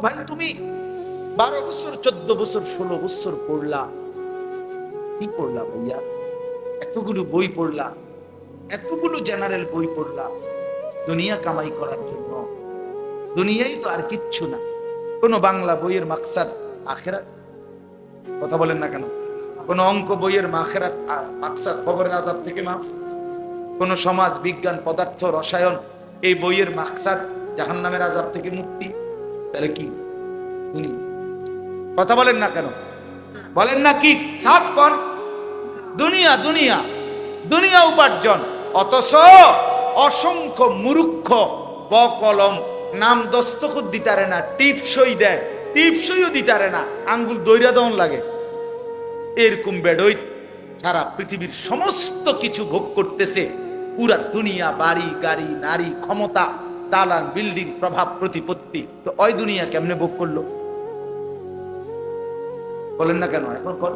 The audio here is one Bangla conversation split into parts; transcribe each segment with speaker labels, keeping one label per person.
Speaker 1: ভাই তুমি 12 বছর 14 বছর 16 বছর পড়লা, কি পড়লা ভাইয়া? এতগুলো বই পড়লা, এতগুলো জেনারেল বই পড়লা দুনিয়া কামাই করার জন্য। দুনিয়াই তো আর কিচ্ছু না। কোন বাংলা বইয়ের মাকসাদ আখিরাত? কথা বলেন না কেন? কোন অঙ্ক বইয়ের মাকসাদ কবরের আযাব থেকে মাফ? কোন সমাজ বিজ্ঞান পদার্থ রসায়ন এই বইয়ের মাকসাদ জাহান্নামের আযাব থেকে মুক্তি? তাহলে কি কথা বলেন না কেন? বলেন না কি? সাফ কোন দুনিয়া, দুনিয়া, দুনিয়া উপার্জন। অথচ অসংখ্য মূর্খ বকলম নাম দস্তখত দিতারে না, টিপসই দেয়, টিপসইও দিতারে না, আঙ্গুল দইরা দন লাগে। এরকম বেডই সারা পৃথিবীর সমস্ত কিছু ভোগ করতেছে। পুরা দুনিয়া, বাড়ি গাড়ি নারী ক্ষমতা দালান বিল্ডিং প্রভাব প্রতিপত্তি, তো ওই দুনিয়া কেমনে ভোগ করলো? বলেন না কেন? এখন বল,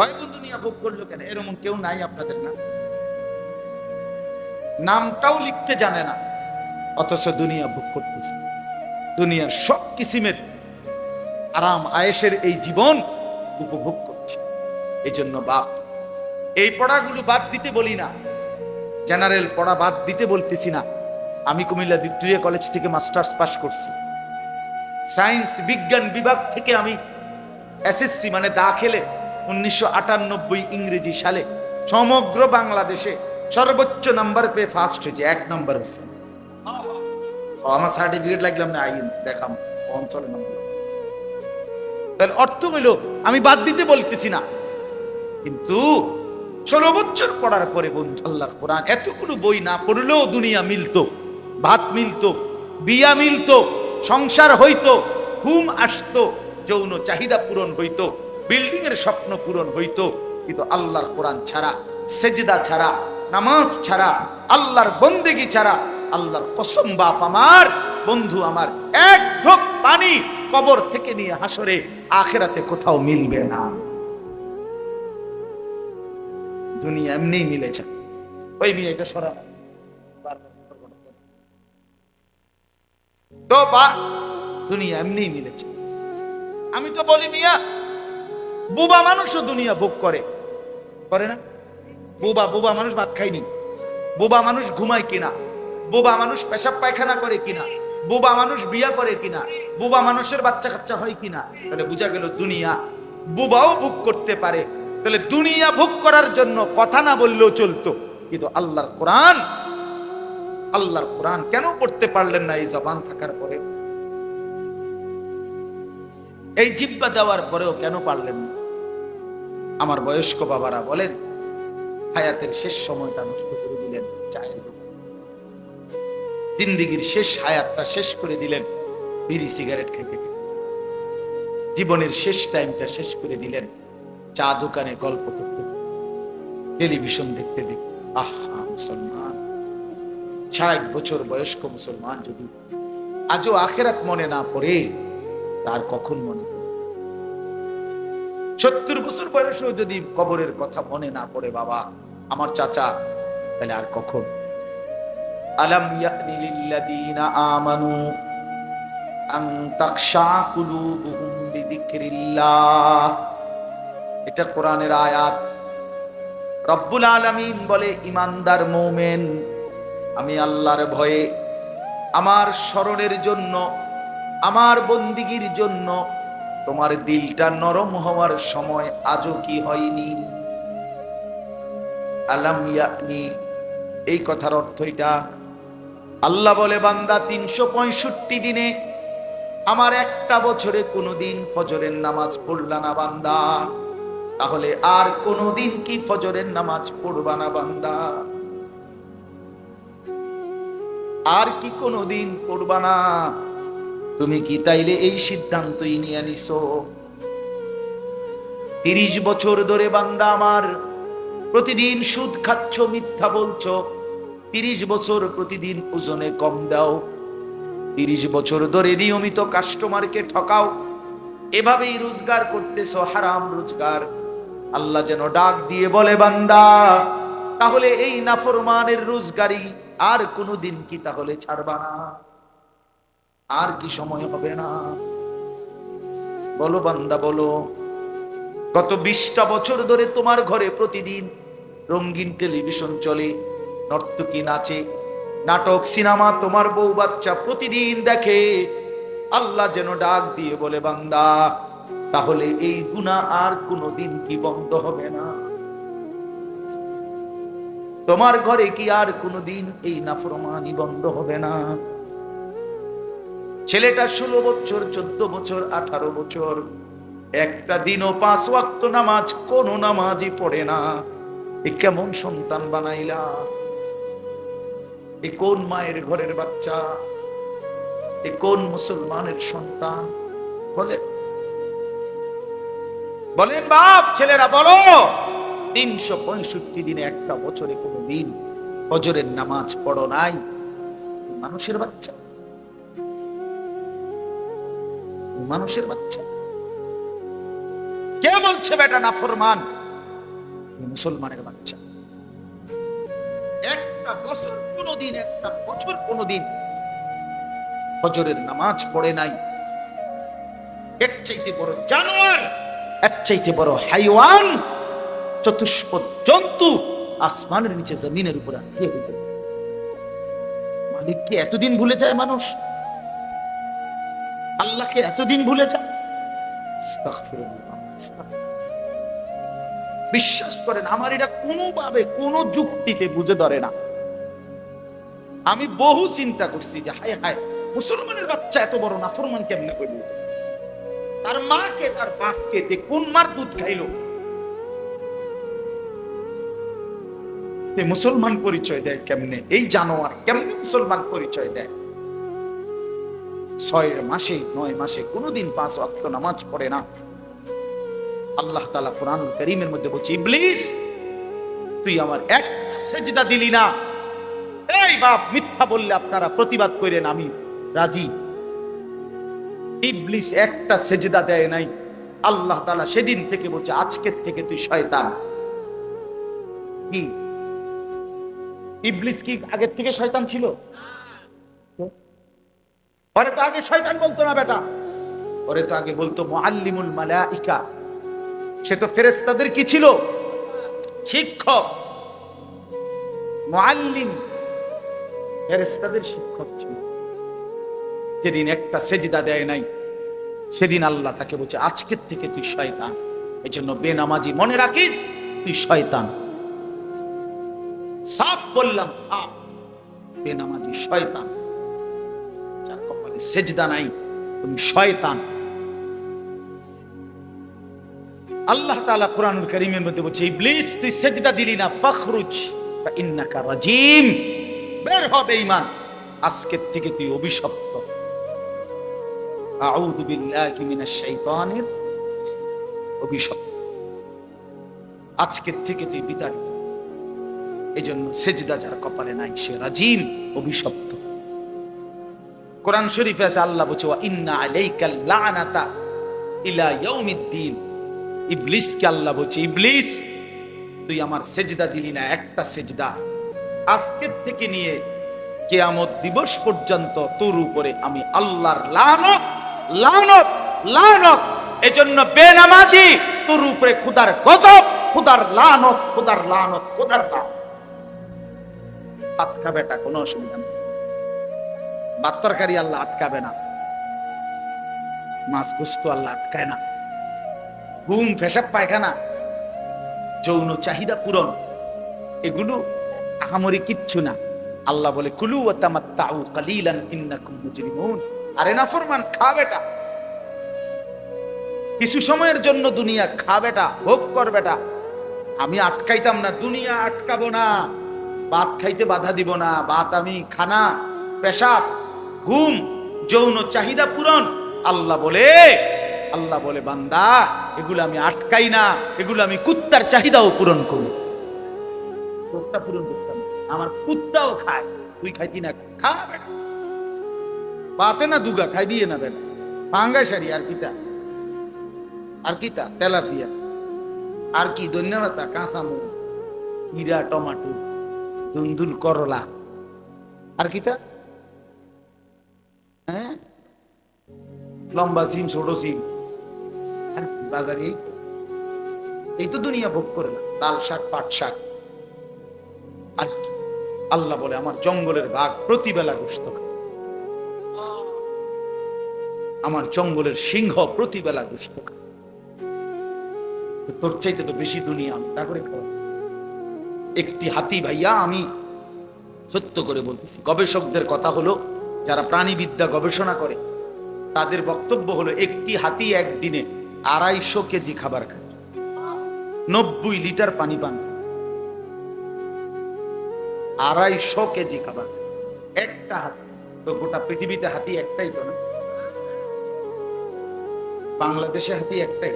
Speaker 1: ওই দুনিয়া ভোগ করলো কেন? এরকম কেউ নাই আপনাদের? না, নামটাও লিখতে জানে না, অথচ দুনিয়া ভোগ করতেছে। দুনিয়ার সব কিসিমের আরাম আয়েশের এই জীবন উপভোগ করছে। এই জন্য বাপ, এই পড়াগুলো বাদ দিতে বলি না, জেনারেল পড়া বাদ দিতে বলতেছি না। আমি কুমিল্লা ভিক্টোরিয়া কলেজ থেকে মাস্টার্স পাস করছি। সায়েন্স বিজ্ঞান বিভাগ থেকে আমি এসএসসি মানে দাখিলে 1998 ইংরেজি সালে সমগ্র বাংলাদেশে সর্বোচ্চ নাম্বার পেয়ে ফার্স্ট হয়েছে, 1 নাম্বার হয়েছে। আমার সার্টিফিকেট লাগলাম না, আইন দেখাম অঞ্চলে নাম্বার। তাহলে অর্থ হইল আমি বাদ দিতে বলতেছি না, কিন্তু 16 বছর পড়ার পরে বন্ধু আল্লাহর কোরআন এতগুলো বই না পড়লেও দুনিয়া মিলতো, ভাত মিলতো, বিয়া মিলতো, সংসার হইতো, ঘুম আসতো, যৌন চাহিদা পূরণ হইতো, বিল্ডিং এর স্বপ্ন পূরণ হইতো। কিন্তু আল্লাহর কোরআন ছাড়া, সেজদা ছাড়া, নামাজ ছাড়া, আল্লাহর বন্দেগী ছাড়া, আল্লাহর কসম বাপ আমার বন্ধু আমার, এক ঢোক পানি কবর থেকে নিয়ে হাসরে আখিরাতে কোথাও মিলবে না। দুনিয়া এমনি মিলেছে। ওই মেয়ে এটা সরা তো বা দুনিয়া এমনি মিলেছে। আমি তো বলি মিয়া, বুবা মানুষও দুনিয়া ভোগ করে, করে না? বুবা মানুষ ভাত খায়নি, বুবা মানুষ ঘুমায় কিনা, বুবা মানুষ পেশাব পায়খানা করে কিনা, বুবা মানুষ বিয়া করে কিনা, বুবা মানুষের বাচ্চা কাচ্চা হয় কিনা। তাহলে বুঝা গেল দুনিয়া বুবাও ভোগ করতে পারে। তাহলে দুনিয়া ভোগ করার জন্য কথা না বললেও চলতো, কিন্তু আল্লাহর কোরআন কেন পড়তে পারলেন না এই জবান থাকার পরে? এই জিহ্বা দেওয়ার পরেও কেন পারলেন না? আমার বয়স্ক বাবারা বলেন, হায়াতের শেষ সময়টা নষ্ট করে দিলেন চায়ের দোকানে, জিন্দেগীর শেষ হায়াতটা শেষ করে দিলেন বিড়ি সিগারেট খেতে খেতে, জীবনের শেষ টাইমটা শেষ করে দিলেন চা দোকানে গল্প করতে, টেলিভিশন দেখতে দেখতে। আহা মুসলমান, 60 বছর বয়স্ক মুসলমান যদি আজও আখিরাত মনে না পড়ে, তার কখন মনে পড়ে? 70 বছর বয়সেও যদি কবরের কথা মনে না পড়ে বাবা আমার চাচা, তাহলে আর কখন? আলাম ইয়ানি লিল্লাযীনা আমানু আন তাখশা কুলুবুহুম বিযিকরিল্লাহ। এটা কোরআনের আয়াত। রব্বুল আলামিন বলে, ঈমানদার মুমিন, আমি আল্লাহর ভয়ে, আমার স্মরণের জন্য, আমার বন্দিগির জন্য তোমার দিলটা নরম হওয়ার সময় আজও কি হয়নি? আলাম ইয়ানি, এই কথার অর্থ এটা। আল্লাহ বলে, বান্দা 365 দিনে আমার একটা বছরে কোনোদিন ফজরের নামাজ পড়লা না বান্দা, তাহলে আর কোনোদিন কি ফজরের নামাজ পড়বা না বান্দা? আর কি কোনোদিন পড়বা না? তুমি কি তাইলে এই সিদ্ধান্তই নিয়ে নিছো? 30 বছর ধরে বান্দা আমার প্রতিদিন সুদ খাচ্ছ, মিথ্যা বলছো, 30 বছর প্রতিদিন ওজনে কম দাও, 30 বছর ধরে নিয়মিত কাস্টমারকে ঠকাও, এভাবেই রোজগার করতেছো হারাম রোজগার। আল্লাহ যেন ডাক দিয়ে বলে, বান্দা তাহলে এই নাফরমানের রোজগারি আর কোনোদিন কি তাহলে ছাড়বা না? আর কি সময় হবে না? বলো বান্দা বলো। গত 20টা বছর ধরে তোমার ঘরে প্রতিদিন রঙিন টেলিভিশন চলে, নর্তকী নাচে, নাটক সিনেমা তোমার বউ বাচ্চা প্রতিদিন দেখে। আল্লাহ যেন ডাক দিয়ে বলে, বান্দা তাহলে এই গুনাহ আর কোনোদিন কি বন্ধ হবে না? তোমার ঘরে কি আর কোনোদিন এই নাফরমানি বন্ধ হবে না? ছেলেটা 16 বছর, 14 বছর, 18 বছর, একটা দিনও 5 ওয়াক্ত নামাজ কোন নামাজই পড়ে না। এ কেমন সন্তান বানাইলা? এ কোন মায়ের ঘরের বাচ্চা? এ কোন মুসলমানের সন্তান? বলে বলেন বাপ, ছেলেরা বলো। 365 দিনে একটা বছরে কোনো দিন ফজরের নামাজ পড়ো নাই? মানুষের বাচ্চা, মানুষের বাচ্চা। কে বলছে বেটা নাফরমান? মুসলমানের বাচ্চা। একটা বছর কোনদিন, একটা বছর কোনদিন ফজরের নামাজ পড়ে নাই। এর চাইতে বড় জানোয়ার, এর চাইতে বড় হাইওয়ান, চতুষ্পদ জন্তু আসমানের নিচে জমিনের উপর আর কে হইতে? মালিককে এতদিন ভুলে যায় মানুষ? আল্লাহকে এতদিন ভুলে যায়? আস্তাগফিরুল্লাহ। বিশ্বাস করেন, আমার এটা কোনোভাবে কোনো যুক্তিতে বুঝে ধরে না। আমি বহু চিন্তা করছি যে হায় হায়, মুসলমানের বাচ্চা এত বড় নাফরমান কেমনে করল? তার মাকে, তার বাপকে কোন মার দুধ খাইলো? মুসলমান পরিচয় দেয় কেমনে? এই জানোয়ার কেমনে মুসলমান পরিচয় দেয়? 6 মাসে 9 মাসে কোনোদিন 5 ওয়াক্ত নামাজ পড়ে না। আল্লাহ তাআলা কোরআনুল কারীমের মধ্যে বলছে, ইবলিস তুই আমার একটা সেজদা দিলি না। এই বাপ, মিথ্যা বললে আপনারা প্রতিবাদ করেন, আমি রাজি। ইবলিস একটা সেজদা দেয় নাই। আল্লাহ তাআলা সেদিন থেকে বলছে, আজকের থেকে তুই শয়তান। কি ইবলিস কি আগের থেকে শয়তান ছিল? ওরে তো আগে শয়তান বলতো না বেটা, ওরে তো আগে বলতো মুআল্লিমুল মালাইকা। সে তো ফেরেশতাদের কি ছিল? শিক্ষক। মুআল্লিম ফেরেশতাদের শিক্ষক ছিল। যেদিন একটা সেজদা দেয় নাই, সেদিন আল্লাহ তাকে বলছে, আজকের থেকে তুই শয়তান। এজন্য বেনামাজি মনে রাখিস, তুই শয়তান। সাফ বললাম, সাফ। বেনামাজি শয়তান, যার কপালে সেজদা নাই, তুমি শয়তান। আল্লাহ তাআলা কোরআনুল কারীমের মধ্যে বলছে, ইবলিস তুই সেজদা দিলি না, ফাখরুজ ফাইন্নাকা রাজিম। বের হ বেঈমান, আজকের থেকে তুই অভিশপ্ত। আউযু বিল্লাহি মিনাশ শাইতানির অভিশপ্ত। আজকের থেকে তুই বিতাড়িত। এজন্য সেজদা যার কপালে নাই, সে রাজিম, অভিশপ্ত। কোরআন শরীফে আছে, আল্লাহ বলছে, ওয়া ইন্না আলাইকাল লানাতা ইলা ইয়াউমিদ্দিন। ইবলিসকে আল্লাহ বলছে, ইবলিস তুই আমার সেজদা দিলি না, একটা সেজদা। আজকের থেকে নিয়ে কিয়ামত দিবস পর্যন্ত তোর উপরে আমি আল্লাহর লানত, লানত, লানত। এজন্য বেনামাজি তোর উপরে খোদার গজব, খোদার লানত, খোদার লানত, খোদার লানত। ভাত খাবে এটা কোনো অসুবিধা নেই, ভাত তরকারি আল্লাহ আটকাবে না, মাছ গোস্ত আল্লাহ আটকায় না। ঘুম, পেশাব, পায়খানা, যৌন চাহিদা পূরণ, এগুলো আহামরি কিচ্ছু না। আল্লাহ বলে, কুলু ওয়া তামাত্তাউ কালিলান ইন্নাকুম মুজরিমুন। আরে নাফরমান, খা বেটা, কিছু সময়ের জন্য দুনিয়া খা বেটা, ভোগ কর বেটা। আমি আটকাইতাম না, দুনিয়া আটকাবো না। ভাত খাইতে বাধা দিব না, ভাত আমি খানা, পেশাব, ঘুম, যৌন চাহিদা পূরণ। আল্লাহ বলে বান্দা, এগুলো আমি আটকাই না, এগুলো আমি কুত্তার চাহিদাও পূরণ করি। তোরটা পূরণ করতাম, আমার কুত্তাও খায়, তুই খাইতি না, খা বেটা। পাতে না দুগা খাই দিয়ে না বেটা, পাঙ্গাই সারি, আর কিতা, আর কিতা, তেলাপিয়া, আর কি ধন্যবাদ, কাঁচামরিচ, হীরা, টমাটো, দুন্দুল, করলা, আর কিতা, হ্যাঁ লম্বা সিম, ছোট সিম, আর বাজারে এই তো দুনিয়া ভোগ করে না, লাল শাক, পাট শাক। আর আল্লাহ বলে আমার জঙ্গলের বাঘ প্রতিবেলা গোশত খায়, আমার জঙ্গলের সিংহ প্রতিবেলা গোশত খায়। তোর চাইতে তো বেশি দুনিয়া আমি তা করে খাওয়া। একটি হাতি ভাইয়া, আমি সত্য করে বলতেছি, গবেষকদের কথা হলো, যারা প্রাণীবিদ্যা গবেষণা করে তাদের বক্তব্য হলো, একটি হাতি একদিনে 250 কেজি খাবার খায়, 90 লিটার পানি পান, 250 কেজি খাবার একটা হাতি। তো গোটা পৃথিবীতে হাতি একটাই তো না, বাংলাদেশে হাতি একটাই।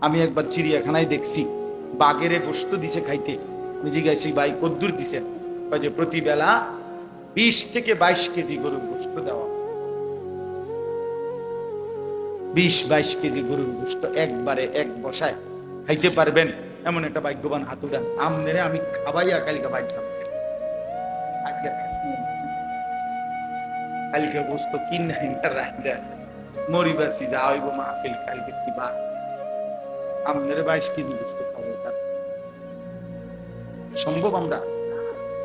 Speaker 1: আমি একবার চিড়িয়াখানায় দেখছি বাঘেরে গোশত দিছে খাইতে, আমি জিজ্ঞাসি ভাই কদ্দুর দিছে, যে প্রতি বেলা 20 থেকে 22 কেজি গরুর গোশত দেওয়া, 20-22 কেজি গরুর গোশত একবারে এক বসায় খাইতে পারবেন এমন একটা ভাগ্যবান হাতুড়ান। আমনেরে আমি খাবাইয়া কালকে ভাইতাম, আজকে কালকে গোশত কিনাই না রাখা মরিবাসি যা হইব মাহফিল কালকে কি বাদ, আমনেরে 22 কেজি গোশত খাবো, সম্ভব? আমরা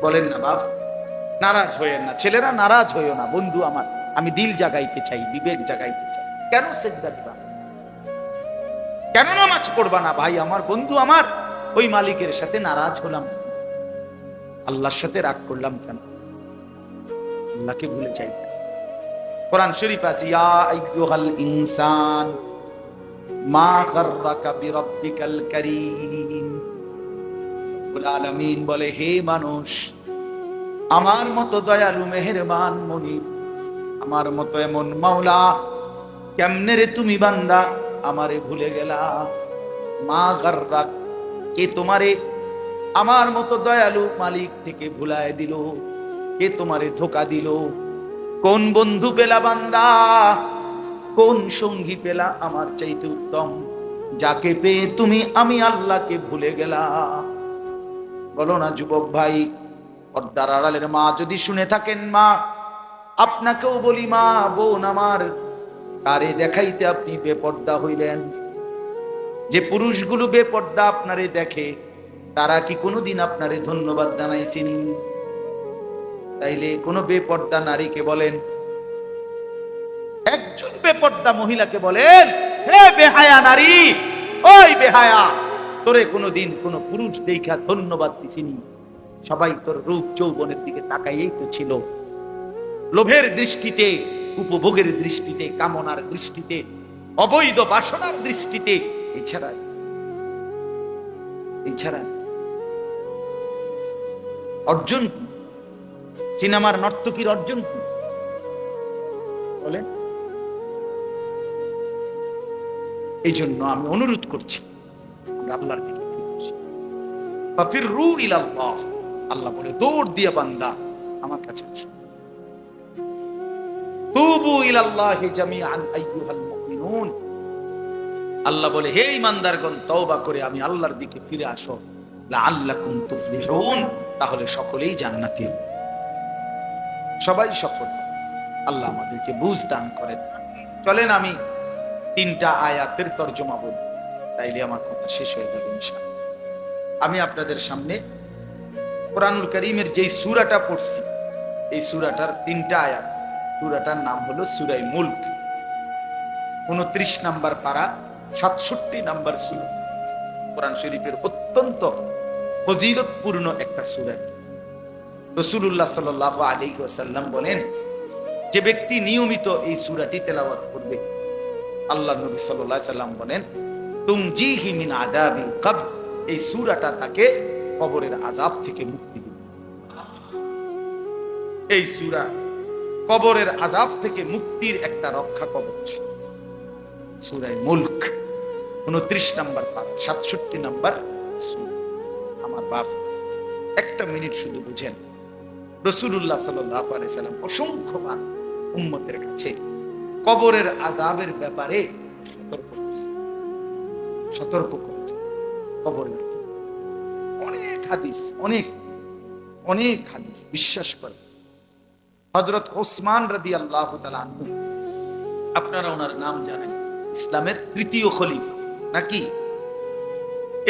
Speaker 1: বলেন না বাপ, নারাজ হইয়েন না ছেলেরা, নারাজ হইও না বন্ধু আমার, আমি দিল জাগাইতে চাই, বিবেক জাগাইতে চাই। কেন সেজদা দিবা, কেন নামাজ পড়বা না ভাই আমার, বন্ধু আমার? ওই মালিকের সাথে নারাজ হলাম, আল্লাহর সাথে রাগ করলাম কেন? আল্লাহকে ভুলে যাই। কোরআন শরীফ আছে, ইয়া আইয়ুহাল ইনসান মা গাররাকা বিরাব্বিকাল কারীম। রব্বুল আলামিন বলে, হে মানুষ, আমার মতো দয়ালু মেহেরবান মনিব, আমার মতো এমন মাওলা, কেমনে রে তুমি বান্দা আমারে ভুলে গেলা? মা গাররাক, কে তোমারে আমার মতো দয়ালু মালিক থেকে ভুলায় দিল? কে তোমারে ধোকা দিল? কোন বন্ধু পেলা বান্দা, কোন সঙ্গী পেলা আমার চাইতে উত্তম, যাকে পেয়ে তুমি আমি আল্লাহকে ভুলে গেলা? বলো না যুবক ভাই, পর্দার আড়ালের মা যদি শুনে থাকেন, মা আপনাকেও বলি, মা বোন আমার, কারে দেখাইতে আপনি বেপর্দা হইলেন? যে পুরুষগুলো বেপর্দা আপনারে দেখে, তারা কি কোনোদিন আপনারে ধন্যবাদ জানাইছেন? তাইলে কোন বেপর্দা নারীকে বলেন, একজন বেপর্দা মহিলাকে বলেন, হে বেহায়া নারী, ওই বেহায়া, তোরে কোনোদিন কোন পুরুষ দেখা ধন্যবাদ দিছিনি? সবাই তোর রূপ যৌবনের দিকে তাকাইয়েই তো ছিল, লোভের দৃষ্টিতে, উপভোগের দৃষ্টিতে, কামনার দৃষ্টিতে, অবৈধ বাসনার দৃষ্টিতে। এছাড়া অর্জন কি? সিনেমার নর্তকীর অর্জন কি বলে? এই জন্য আমি অনুরোধ করছি, আল্লাহর দিকে ফাফিরু ইলাল্লাহ। আল্লাহ বলে, দৌড় দিয়ে বান্দা আমার কাছে আসো। তুবু ইলাল্লাহি জামিআন আইয়ুহাল মুমিনুন। আল্লাহ বলে, হে ঈমানদারগণ, তওবা করে আমি আল্লাহর দিকে ফিরে আসো, লাআল্লাকুম তুফলিহুন, তাহলে সকলেই জান্নাতি হবে, সবাই সফল। আল্লাহ আমাদেরকে বুঝ দান করেন। চলেন আমি 3টা আয়াতের তরজমা বলি, তাইলে আমার কথা শেষ হয়ে যাবে ইনশাআল্লাহ। আমি আপনাদের সামনে কোরআনুল কারীমের যেই সূরাটা পড়ছি, এই সূরাটার 3টা আয়াত। সূরাটার নাম হলো সূরা মুলক, 29 নম্বর পারা, 67 নম্বর সূরা। কোরআন শরীফের অত্যন্ত ফজিলতপূর্ণ একটা সূরা। রাসূলুল্লাহ সাল্লাল্লাহু আলাইহি ওয়াসাল্লাম বলেন, যে ব্যক্তি নিয়মিত এই সূরাটি তেলাওয়াত করবে, আল্লাহর নবী সাল্লাল্লাহু আলাইহি ওয়াসাল্লাম বলেন, তুমজিহি মিন আযাবিল কবর, এই সূরাটা তাকে কবরের আযাব থেকে মুক্তি দিবে। এই সূরা কবরের আযাব থেকে মুক্তির একটা রক্ষা কবচ। সূরা মুলক 29 নম্বর পারা, 67 নম্বর সূরা। আমার বাপ, একটা মিনিট শুধু বুঝেন, রাসূলুল্লাহ সাল্লাল্লাহু আলাইহি ওয়াসাল্লাম অসংখ্যবার উম্মতের কাছে কবরের আযাবের ব্যাপারে সতর্ক করেছে। কবরের অনেক হাদিস, অনেক হাদিস, বিশ্বাস করে। হযরত ওসমান রাদিয়াল্লাহু তাআলা আনহু, আপনারা ওনার নাম জানেন, ইসলামের তৃতীয় খলিফা নাকি?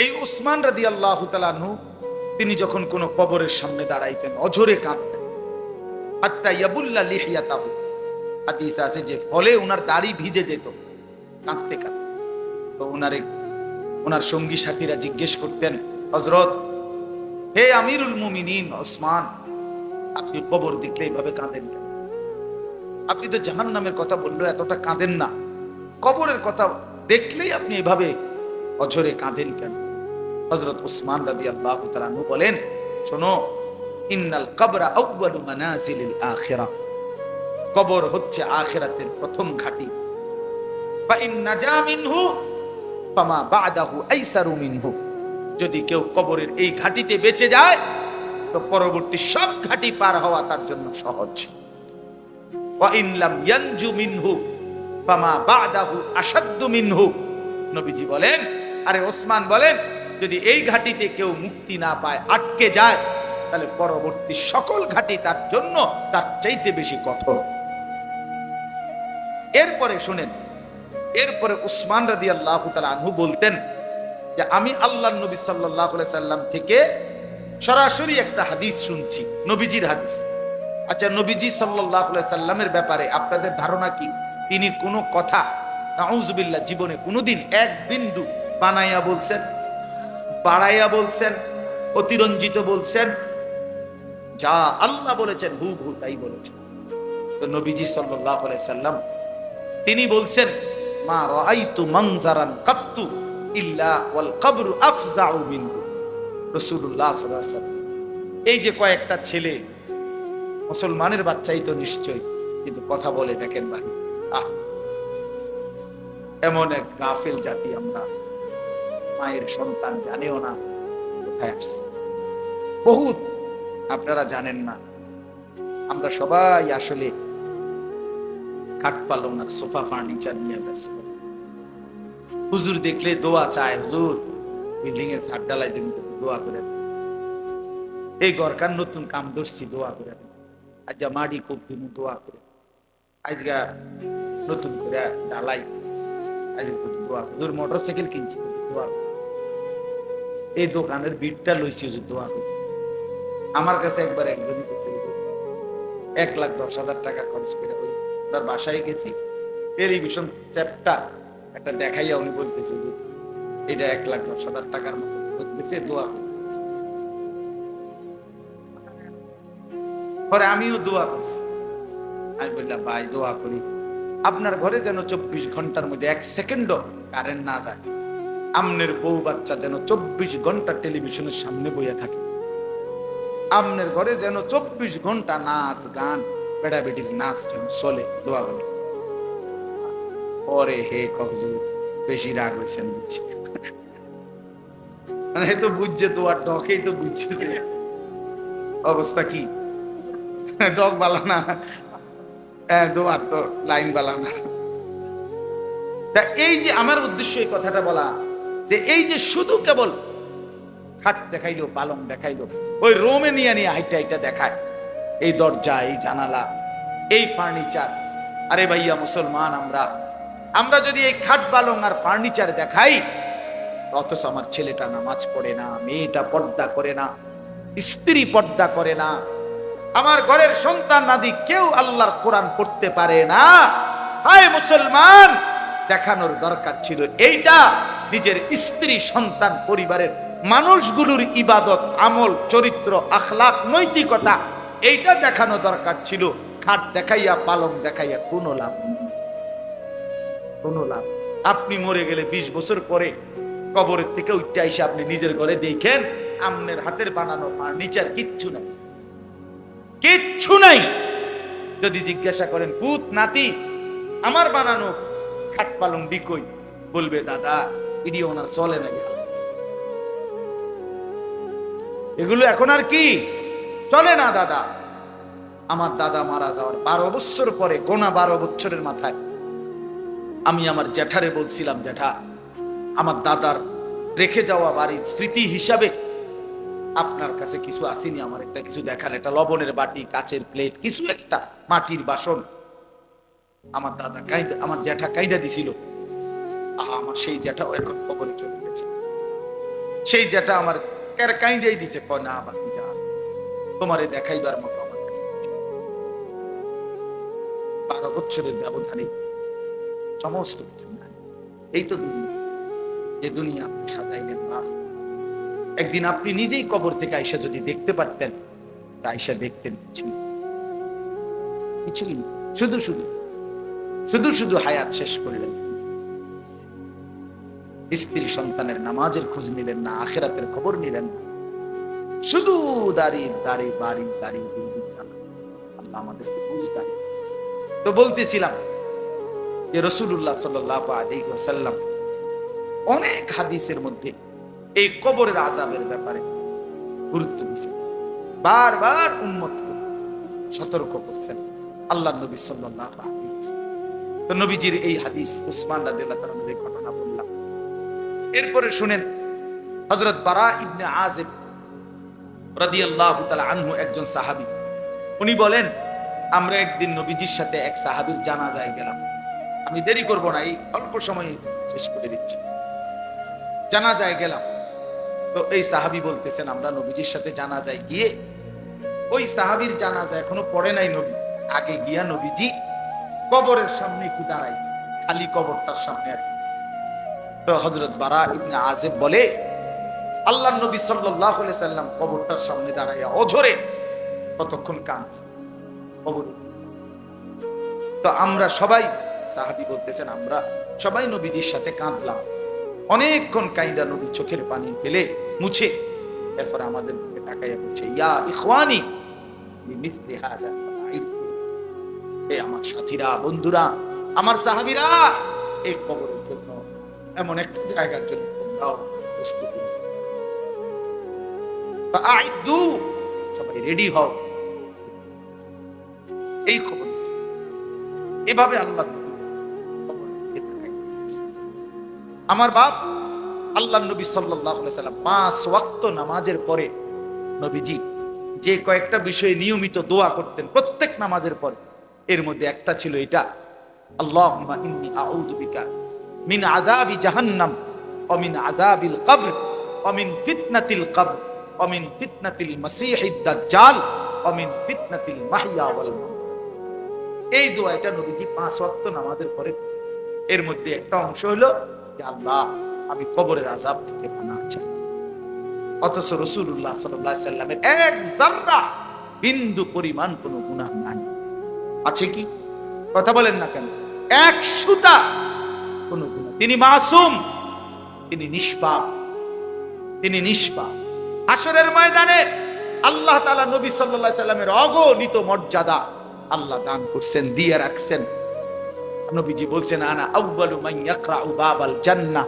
Speaker 1: এই ওসমান রাদিয়াল্লাহু তাআলা আনহু তিনি যখন কোন কবরের সামনে দাঁড়াইতেন অঝরে কাঁদতেন, হাত্তা ইয়াবুল্লা লিহিয়াতাহু, হাদিস আছে যে ফলে ওনার দাড়ি ভিজে যেত কাঁদতে কাঁদতে। তো ওনার সঙ্গী সাথীরা জিজ্ঞেস করতেন, হযরত, হে আমিরুল মুমিনিন ওসমান, আপনি কবর দেখলে এইভাবে কাঁদেন কেন? আপনি তো জাহান্নামের কথা বললো, এতটা কাঁদেন না, কবরের কথা দেখলেই আপনি এভাবে অঝরে কাঁদেন কেন? হযরত ওসমান রাদিয়াল্লাহু তাআলা আনহু বলেন, শোনো, ইন্নাল কবরা আউয়ালু মানাজিলিল আখিরাহ, কবর হচ্ছে আখিরাতের প্রথম ঘাঁটি। ফা ইন নাজা মিনহু ফামা বা'দাহু আইসারু মিনহু, যদি কেউ কবরের এই ঘাঁটিতে বেঁচে যায় তো পরবর্তী সব ঘাঁটি পার হওয়া তার জন্য সহজ। ওয়া ইন লাম ইয়ানজু মিনহু ফামা বা'দাহু আশাদ্দু মিনহু, নবীজি বলেন, আরে ওসমান বলেন, যদি এই ঘাঁটিতে কেউ মুক্তি না পায়, আটকে যায়, তাহলে পরবর্তী সকল ঘাঁটি তার জন্য তার চাইতে বেশি কঠোর। এরপরে শুনেন, এরপরে উসমান রাদিয়াল্লাহু তাআলা আনহু বলতেন যে আমি আল্লাহর নবী সাল্লাল্লাহু আলাইহি সাল্লাম থেকে সরাসরি একটা হাদিস শুনছি, নবীজির হাদিস। আচ্ছা, নবীজি সাল্লাল্লাহু আলাইহি সাল্লামের ব্যাপারে আপনাদের ধারণা কি? তিনি কোনো কথা নাউযুবিল্লাহ জীবনে কোনোদিন এক বিন্দু বানাইয়া বলছেন, বাড়াইয়া বলছেন, অতিরঞ্জিত বলছেন? যা আল্লাহ বলেছেন হুবহু তাই বলেছেন। তো নবীজি সাল্লাল্লাহু আলাইহি সাল্লাম তিনি বলছেন, মা রাআইতু মানজারান কাত্তু ইল্লা ওয়াল কবরু আফজাউ মিনহু। রাসূলুল্লাহ সাল্লাল্লাহু আলাইহি ওয়াসাল্লাম, এই যে কয়েকটা ছেলে, মুসলমানের বাচ্চাই তো নিশ্চয়, কিন্তু কথা বলে দেখেন ভাই, এমন এক গাফেল জাতি আমরা, মায়ের সন্তান জানেও না কোথায় আসছে। বহুত আপনারা জানেন না, আমরা সবাই আসলে খাট পালং আর সোফা ফার্নিচার নিয়ে ব্যস্ত। হুজুর দেখলে দোয়া চায়, হুজুর বিল্ডিং এর ছাদ ঢালাই দিন, দোয়া করে, এই ঘরকার নতুন কাম ধরছি, দোয়া করে, আজ মাটি খুব দিন, দোয়া করে, আজগা নতুন করে ঢালাই, আজকে দোয়া, হুজুর মোটরসাইকেল কিনছি, দোয়া, এই দোকানের বিটটা লইছি, হুজুর দোয়া করে। আমার কাছে একবার একজনই করছে, 1,10,000 টাকা খরচ করে ওই তার বাসায় গেছি, টেলিভিশন চ্যাপটা একটা দেখাইয়া উনি বলতেছে, এটা 1,10,000 টাকার মতো বুঝতেছে, দোয়া পরে আমিও দোয়া করছি। আমি বললাম, ভাই দোয়া করি আপনার ঘরে যেন 24 ঘন্টার মধ্যে 1 সেকেন্ডও কারেন্ট না যায়, আমনের বউ বাচ্চা যেন 24 ঘন্টা টেলিভিশনের সামনে বইয়া থাকে, আমনের ঘরে যেন 24 ঘন্টা নাচ গান বেড়া বেটির নাচ যেন চলে, দোয়া বলে। পরে হে কবজু বেশি রাগ হয়েছেন বুঝছি, মানে তো বুঝছে, দোয়ার ডকেই তো বুঝছে যে অবস্থা কি, ডক বালা না, দোয়ার তো লাইন বালা না। তা এই যে আমার উদ্দেশ্য এই কথাটা বলা, যে এই যে শুধু কেবল খাট দেখাইলো, পালং দেখাইলো, ওই রোমে নিয়ে হাইটা হাইটা দেখায়, এই দরজা, এই জানালা, এই ফার্নিচার। আরে ভাইয়া মুসলমান, আমরা যদি এই খাট পালং আর ফার্নিচার দেখাই, অথচ আমার ছেলেটা নামাজ পড়ে না, মেয়েটা পর্দা করে না, স্ত্রী পর্দা করে না, আমার ঘরের সন্তান নাদি কেউ আল্লাহর কোরআন পড়তে পারে না, হায় মুসলমান, দেখানোর দরকার ছিল এইটা, নিজের স্ত্রী সন্তান পরিবারের মানুষগুলোর ইবাদত আমল চরিত্র আখলাক নৈতিকতা, এইটা দেখানো দরকার ছিল। খাট দেখাইয়া পালং দেখাইয়া কোনো লাভ নেই, কোনো লাভ। আপনি মরে গেলে 20 বছর পরে কবরের থেকে উঠতে এসে আপনি নিজের ঘরে দেখেন আমনের হাতের বানানো ফার্নিচার কিচ্ছু নাই, কিচ্ছু নাই। যদি জিজ্ঞাসা করেন পুত নাতি আমার বানানো খাট পালং দিকই, বলবে দাদা ভিডিও ওনার চলে না, এগুলো এখন আর কি চলে না দাদা। আমার দাদা মারা যাওয়ার 12 বছর পরে, গোনা 12 বছরের মাথায় আমি আমার জ্যাঠারে বলছিলাম, জ্যাঠা আমার দাদার রেখে যাওয়া বাড়ির স্মৃতি হিসাবে আপনার কাছে কিছু আসেনি, আমার একটা কিছু দেখান, একটা লবণের বাটি, কাচের প্লেট, কিছু একটা মাটির বাসন। আমার দাদা কাইদা, আমার জ্যাঠা কাইদা দিছিল। আমার সেই জ্যাঠাও এখন কবরে চলে গেছে। সেই জ্যাঠা আমার কাইদাই দিছে, কয় না বাকি যা তোমারে দেখাইবার মতো আমার কাছে 12 বছরের ব্যবধানে সমস্ত কিছু নাই। এই তো দুনিয়া, যে দুনিয়া আপনি সাজাইলেন না। একদিন আপনি নিজেই কবর থেকে আইসা যদি দেখতে পারতেন, তা আইসা দেখতেন কিছুই না। শুধু শুধু শুধু শুধু হায়াত শেষ করলেন। স্ত্রী সন্তানের নামাজের খোঁজ নিলেন না, আখিরাতের খবর নিলেন না। শুধু দাঁড়িয়ে দাঁড়িয়ে বাড়ি দাঁড়িয়ে আল্লাহ আমাদেরকে বুঝতে। তো বলতেছিলাম যে রাসূলুল্লাহ সাল্লাল্লাহু আলাইহি ওয়াসাল্লাম অনেক হাদিসের মধ্যে এই কবরের আযাবের ব্যাপারে গুরুত্ব দিয়েছেন, বারবার উম্মতকে সতর্ক করছেন আল্লাহর নবী সাল্লাল্লাহু আলাইহি ওয়াসাল্লাম। তো নবীজির এই হাদিস, উসমান রাদিয়াল্লাহু তাআলার এই ঘটনা বললাম। এরপরে শুনেন, হযরত বারা ইবনে আযিব রাদিয়াল্লাহু তাআলা আনহু একজন সাহাবী। উনি বলেন, আমরা একদিন নবীজির সাথে এক সাহাবীর জানাজায় গেলাম। আমি দেরি করব না, এই অল্প সময় শেষ করে দিচ্ছি। জানাজায় গেলাম। তো এই সাহাবী বলতেছেন, আমরা নবীজির সাথে জানাজায় গিয়ে, ওই সাহাবীর জানাজা এখনো পড়ে নাই নবী, আগে গিয়া নবীজি কবরের সামনে একটু দাঁড়াইছে, খালি কবরটার সামনে আর কি। তো হযরত বারা ইবনে আযিব বলে, আল্লাহর নবী সাল্লাল্লাহু আলাইহি সাল্লাম কবরটার সামনে দাঁড়াইয়া অঝরে কতক্ষণ কাঁদছে কবরে। তো আমরা সবাই, সাহাবী বলতেছেন, আমরা সবাই নবীজির সাথে কাঁদলাম অনেকক্ষণ। কাইদা নবী চোখের পানি ফেলে মুছে এরপর আমাদের দিকে তাকাইয়া বলছে, ইয়া ইখওয়ানি বিমিসলি হাদা ফাআইদ। এ আমার সাথীরা, বন্ধুরা, আমার সাহাবীরা, এই কবরের জন্য, এমন একটা জায়গার জন্য তোমরাও প্রস্তুতি নাও। ফাআইদু, সবাই রেডি হও এই খবর। এভাবে আল্লাহ আমার বাপ আল্লাহ নবী সাল্লাল্লাহু আলাইহি সাল্লাম 5 ওয়াক্ত নামাজের পরে নবীজি যে কয়েকটা বিষয়ে নিয়মিত দোয়া করতেন প্রত্যেক নামাজের পরে, এর মধ্যে একটা ছিল এটা, আল্লাহুম্মা ইন্নী আউযু বিকা মিন আযাবি জাহান্নাম ওয়া মিন আযাবিল কবর ওয়া মিন ফিতনাতিল কবর ওয়া মিন ফিতনাতিল মাসীহিদ দাজ্জাল ওয়া মিন ফিতনাতিল মাহইয়া ওয়াল মামাত। এই দোয়াটা নবীজি 5 ওয়াক্ত নামাজের পরে। এর মধ্যে একটা অংশ হলো যে আল্লাহ, আমি কবরের আযাব থেকে পানাহ চাই। অথচ রাসূলুল্লাহ সাল্লাল্লাহু আলাইহি সাল্লামের এক যাররা বিন্দু পরিমাণ কোনো গুনাহ নাই। আছে কি? কথা বলেন না কেন? এক সুতা কোনো গুনাহ। তিনি মাসুম, তিনি নিষ্পাপ, তিনি নিষ্পাপ। হাশরের ময়দানে আল্লাহ তাআলা নবী সাল্লাল্লাহু আলাইহি সাল্লামের অগণিত মর্যাদা আল্লাহ দান করছেন, দিয়ে রাখছেন। নবীজি বলছেন, আনা আউয়ালু মান ইয়াকরাউ বাবাল জান্নাহ।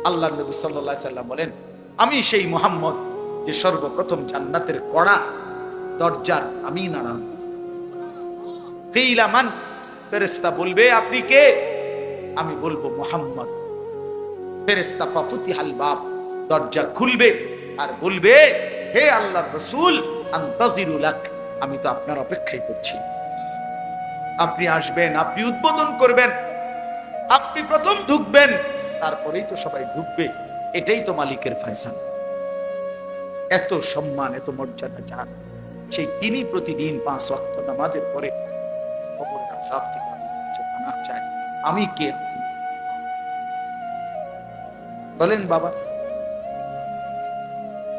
Speaker 1: আল্লাহর নবী সাল্লাল্লাহু আলাইহি সাল্লাম বলেন, আমি সেই মুহাম্মদ যে সর্বপ্রথম জান্নাতের কড়া দরজার আমি নাড়াম। কিলা মান, ফেরেশতা বলবে, আপনি কে? আমি বলবো মুহাম্মদ। ফেরেশতা ফাফুতিহাল বাব, দরজা খুলবে আর বলবে, হে আল্লাহর রাসূল, আনতাজিরু লাক, আমি তো আপনার অপেক্ষাই করছি। আপনি আসবেন, আপনি উদ্বোধন করবেন, আপনি প্রথম ঢুকবেন, তারপরেই তো সবাই ঢুকবে। এটাই তো মালিকের ফয়সালা। এত সম্মান, এত মর্যাদা যার, সেই তিনি প্রতিদিন 5 ওয়াক্ত নামাজের পরে কবরের আযাব থেকে পানাহ চায়। আমি কে? বলেন বাবা,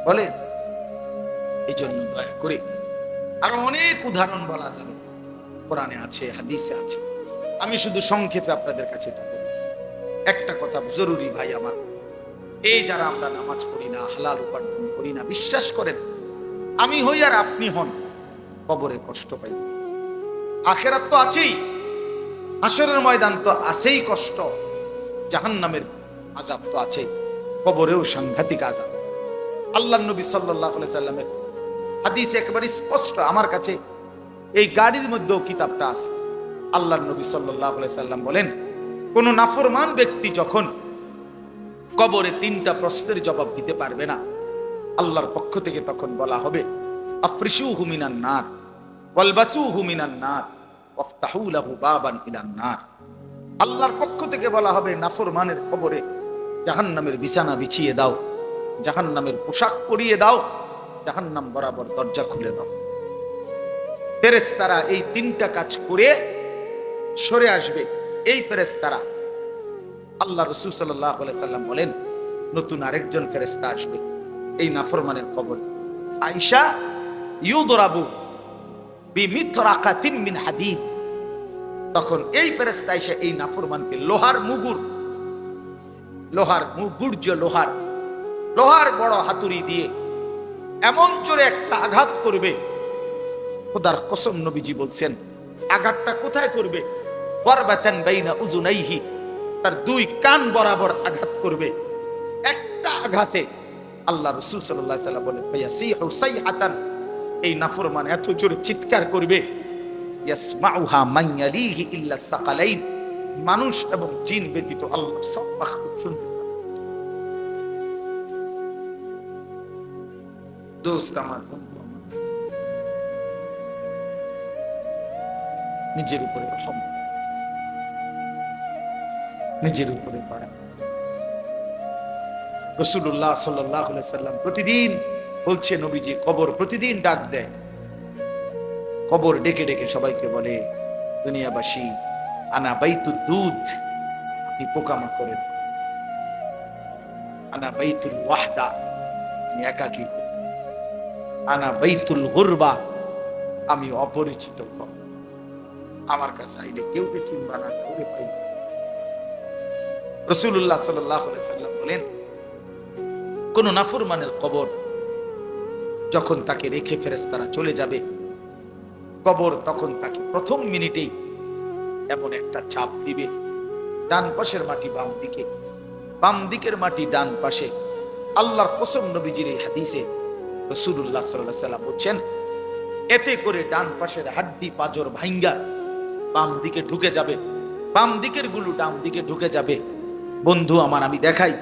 Speaker 1: বলেন। এই জন্য দয়া করে, আরো অনেক উদাহরণ বলা যাবে, কোরআনে আছে, হাদিসে আছে। আমি শুধু সংক্ষেপে আপনাদের কাছে এটা বলি। একটা কথা জরুরি ভাই আমার, এই যারা আমরা নামাজ পড়ি না, হালাল উপার্জন করি না, বিশ্বাস করেন, আমি হই আর আপনি হন, কবরে কষ্ট পাই। আখিরাত তো আছেই, হাশরের ময়দান তো আছেই কষ্ট, জাহান্নামের আযাব তো আছেই, কবরেও সাংঘাতিক আযাব। আল্লাহর নবী সাল্লাল্লাহু আলাইহি সাল্লামের হাদিস একেবারে স্পষ্ট, আমার কাছে এই গাড়ির মধ্যেও কিতাবটা আছে। আল্লাহর নবী সাল্লাল্লাহু আলাইহি সাল্লাম বলেন, কোন নাফরমান ব্যক্তি যখন কবরে 3টা প্রশ্নের জবাব দিতে পারবে না, আল্লাহর পক্ষ থেকে তখন বলা হবে আফরিশুহু মিনান নার ওয়ালবাসুহু মিনান নার ওয়াফতাহু লাহু বাবান ইলান নার। আল্লাহর পক্ষ থেকে বলা হবে নাফরমানের কবরে জাহান্নামের বিছানা বিছিয়ে দাও, জাহান্নামের পোশাক পরিয়ে দাও, জাহান্নাম বরাবর দরজা খুলে দাও। ফেরেশতারা এই তিনটা কাজ করে সরে আসবে। এই ফেরেশতারা, আল্লাহ রাসূল সাল্লাল্লাহু আলাইহি সাল্লাম বলেন, নতুন আরেকজন ফেরেশতা আসবে এই নাফরমানের কবরে। আয়েশা ইউদরাবু বিমিতরাকাতিন মিন হাদিদ। তখন এই ফেরেশতা এসে এই নাফরমানকে লোহার বড় হাতুড়ি দিয়ে এমন জোরে একটা আঘাত করবে, খোদার কসম নবীজি বলছেন আঘাতটা কোথায় করবে? ওয়ারবাতান বাইনা উযুনাইহি, তার দুই কান বরাবর আঘাত করবে। একটা আঘাতে আল্লাহ রাসূল সাল্লাল্লাহু আলাইহি ওয়াসাল্লাম বলেন ফায়াসিহু সাইহাতান, এই নাফরমান এত জোরে চিৎকার করবে, ইয়াসমাউহা মান ইয়ালিহি ইল্লা সাকালাইন, মানুষ এবং জিন ব্যতীত আল্লাহ সব মাখলুক শুনতে পাবে। দোস্ত আমার, বন্ধু আমার, নিজের উপরে রহম, নিজের উপরে পড়া। রাসূলুল্লাহ সাল্লাল্লাহু আলাইহি ওয়াসাল্লাম প্রতিদিন বলছে, নবীজি কবর প্রতিদিন ডাক দেয়। কবর ডেকে ডেকে সবাইকে বলে, দুনিয়াবাসী আনা বাইতুদ দুধ, আপনি পোকামাকড়ের, আনা বাইতুল ওয়াহদা, আমি একাকী, আনা বাইতুল গুরবা, আমি অপরিচিত, আমার কাছে আইলে কেউ চিনবা না, কেউ পাইবে। রাসূলুল্লাহ সাল্লাল্লাহু আলাইহি ওয়াসাল্লাম বলেন, কোন নাফরমানের কবর যখন তাকে রেখে ফেরেশতারা চলে যাবে, কবর তখন তাকে প্রথম মিনিটেই এমন একটা চাপ দিবে, ডান পাশের মাটি বাম দিকে, বাম দিকের মাটি ডান পাশে। আল্লাহর কসম, নবীজির এই হাদিসে রাসূলুল্লাহ সাল্লাল্লাহু আলাইহি ওয়াসাল্লাম বলেন, এতে করে ডান পাশের হাড্ডি পাঁজর ভাঙ্গা বাম দিকে ঢুকে যাবে, বাম দিকের গুলো ডান দিকে ঢুকে যাবে। বন্ধু আমার, আমি দেখাই,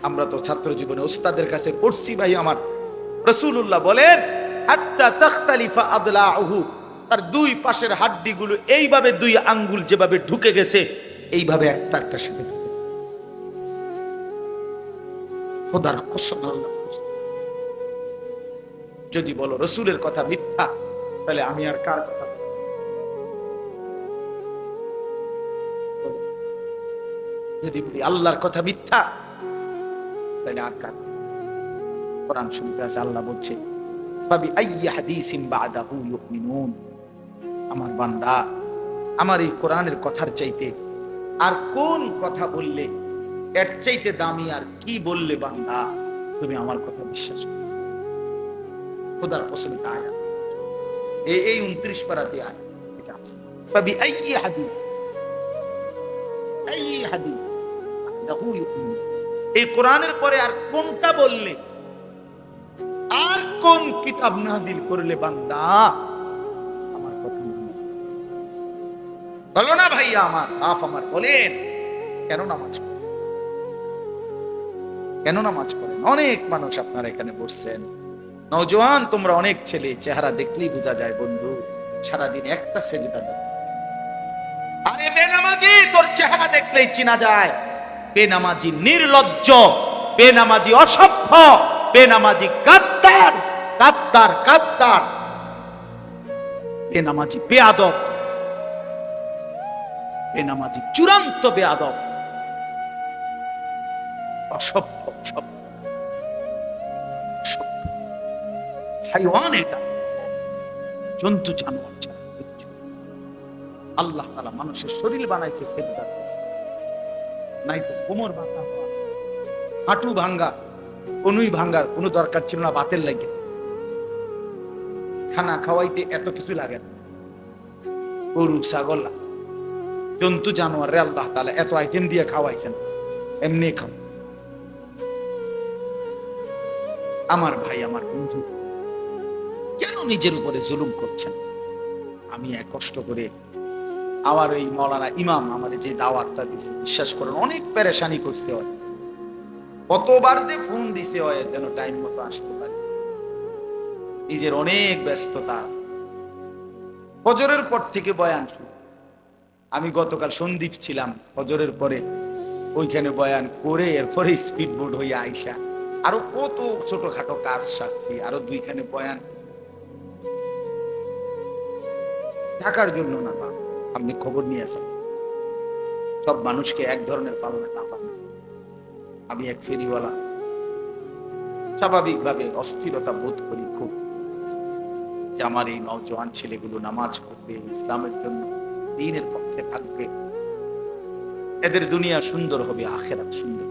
Speaker 1: আমরা তো ছাত্র জীবনে ওস্তাদের কাছে পড়ছি ভাই আমার। রাসূলুল্লাহ বলেন, হাত্তা তাখতালিফা আদলাউহু, তার দুই পাশের হাড্ডিগুলো এইভাবে দুই আঙ্গুল যেভাবে ঢুকে গেছে, এইভাবে একটা একটার সাথে ঢুকে যাবে। খোদার কসম, আল্লাহ যদি বলো রাসূলের কথা মিথ্যা, তাহলে আমি আর কার কথা বলবো? যদি বলি আল্লাহর কথা মিথ্যা, তাহলে আর কার? কোরআন শরীফে আছে, আল্লাহ বলছে, ফাবি আইয়ি হাদিসিন বাদাহু ইউমিনুন। আমার বান্দা, আমার এই কোরআনের কথার চাইতে আর কোন কথা বললে, এর চাইতে দামি আর কি বললে বান্দা তুমি আমার কথা বিশ্বাস করো? খোদার কসম, আয়াত এই 29 পারাতে আয়াত এটা আছে, ফাবি আইয়ি হাদিস, আইয়ি হাদিস বাদাহু ইউমিনুন। এই কোরআনের পরে আর কোনটা বললে, আর কোন কিতাব নাজিল করলে বান্দা আমার কথা বলো না? ভাইয়া আমার, বাপ আমার, বলেন কেন নামাজ পড়েন? কেন নামাজ পড়েন? অনেক মানুষ আপনারা এখানে বসছেন, নওজোয়ান তোমরা অনেক ছেলে, চেহারা দেখলেই বোঝা যায় বন্ধু সারাদিন একটা সেজদা দেয়। আরে বেনামাজি, তোর চেহারা দেখলেই চিনা যায়। বেনামাজি নির্লজ্জ, বেনামাজি অসভ্য, বেনামাজি গাদ্দার, গাদ্দার গাদ্দার, বেনামাজি বেয়াদব, বেনামাজি চূড়ান্ত বেয়াদব, অসভ্য, হাইওয়ান, এটা জন্তু জানোয়ার। আল্লাহ তাআলা মানুষের শরীর বানাইছে সেজদা, নাই তো কোমর ভাঙা, হাঁটু ভাঙ্গা, কোনই ভাঙ্গার কোনো দরকার ছিল না। বাতের লাগে খানা খাওয়াইতে এত কিছু লাগে না। গরু, ছাগল, জন্তু জানোয়ারে আল্লাহ তাআলা এত আইটেম দিয়ে খাওয়াইছেন, এমনি খাও। আমার ভাই, আমার বন্ধু, কেন নিজের উপরে জুলুম করছেন? আমি এক কষ্ট করে আমার এই মাওলানা ইমাম আমাদের যে দাওয়াতটা দিয়েছে, বিশ্বাস করেন অনেক পেরেশানি করতে হয়, কতবার যে ফোন দিছে হয় যেন টাইম মতো আসতে পারে। নিজের অনেক ব্যস্ততা, ফজরের পর থেকে বয়ান শুরু। আমি গতকাল সন্দীপ ছিলাম, ফজরের পরে ওইখানে বয়ান করে এরপরে স্পিড বোট হইয়া আইসা আরো কত ছোটখাটো কাজ সারছি, আরো 2খানে বয়ান। থাকার জন্য না, আপনি খবর নিয়ে আসেন, সব মানুষকে এক ধরনের পালনা না পান। আমি এক ফেরিওয়ালা, স্বাভাবিকভাবে অস্থিরতা বোধ করি খুব, যে আমার এই নওজোয়ান ছেলেগুলো নামাজ পড়বে, ইসলামের জন্য, দ্বীনের পক্ষে থাকবে, এদের দুনিয়া সুন্দর হবে, আখিরাত সুন্দর।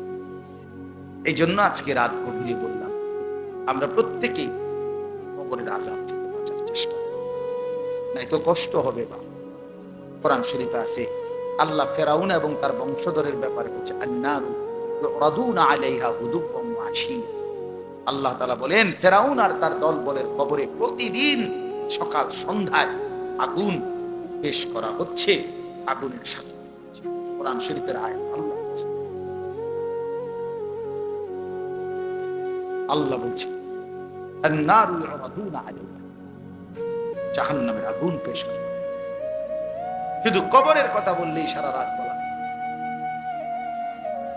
Speaker 1: এই জন্য আজকে রাত গভীরে বললাম, আমরা প্রত্যেকেই কবরের আযাব থেকে বাঁচার চেষ্টা, নাই তো কষ্ট হবে। বা কোরআন শরীফে আছে, আল্লাহ ফেরাউন এবং তার বংশধরের ব্যাপারে বলছে, আন্নারু ইউরাদুনা আলাইহা গুদুওয়ান ওয়া আশিয়্যা। আল্লাহ তাআলা বলেন, ফেরাউন আর তার দল বলের কবরে প্রতিদিন সকাল সন্ধ্যায় আগুন পেশ করা হচ্ছে, আগুনের শাস্তি হচ্ছে। কোরআন শরীফের আয়াত। আল্লাহ বলছে, আন্নারু ইউরাদুনা আলাইহা, জাহান্নামের আগুন পেশ করা। শুধু কবরের কথা বললেই সারা রাত বলা,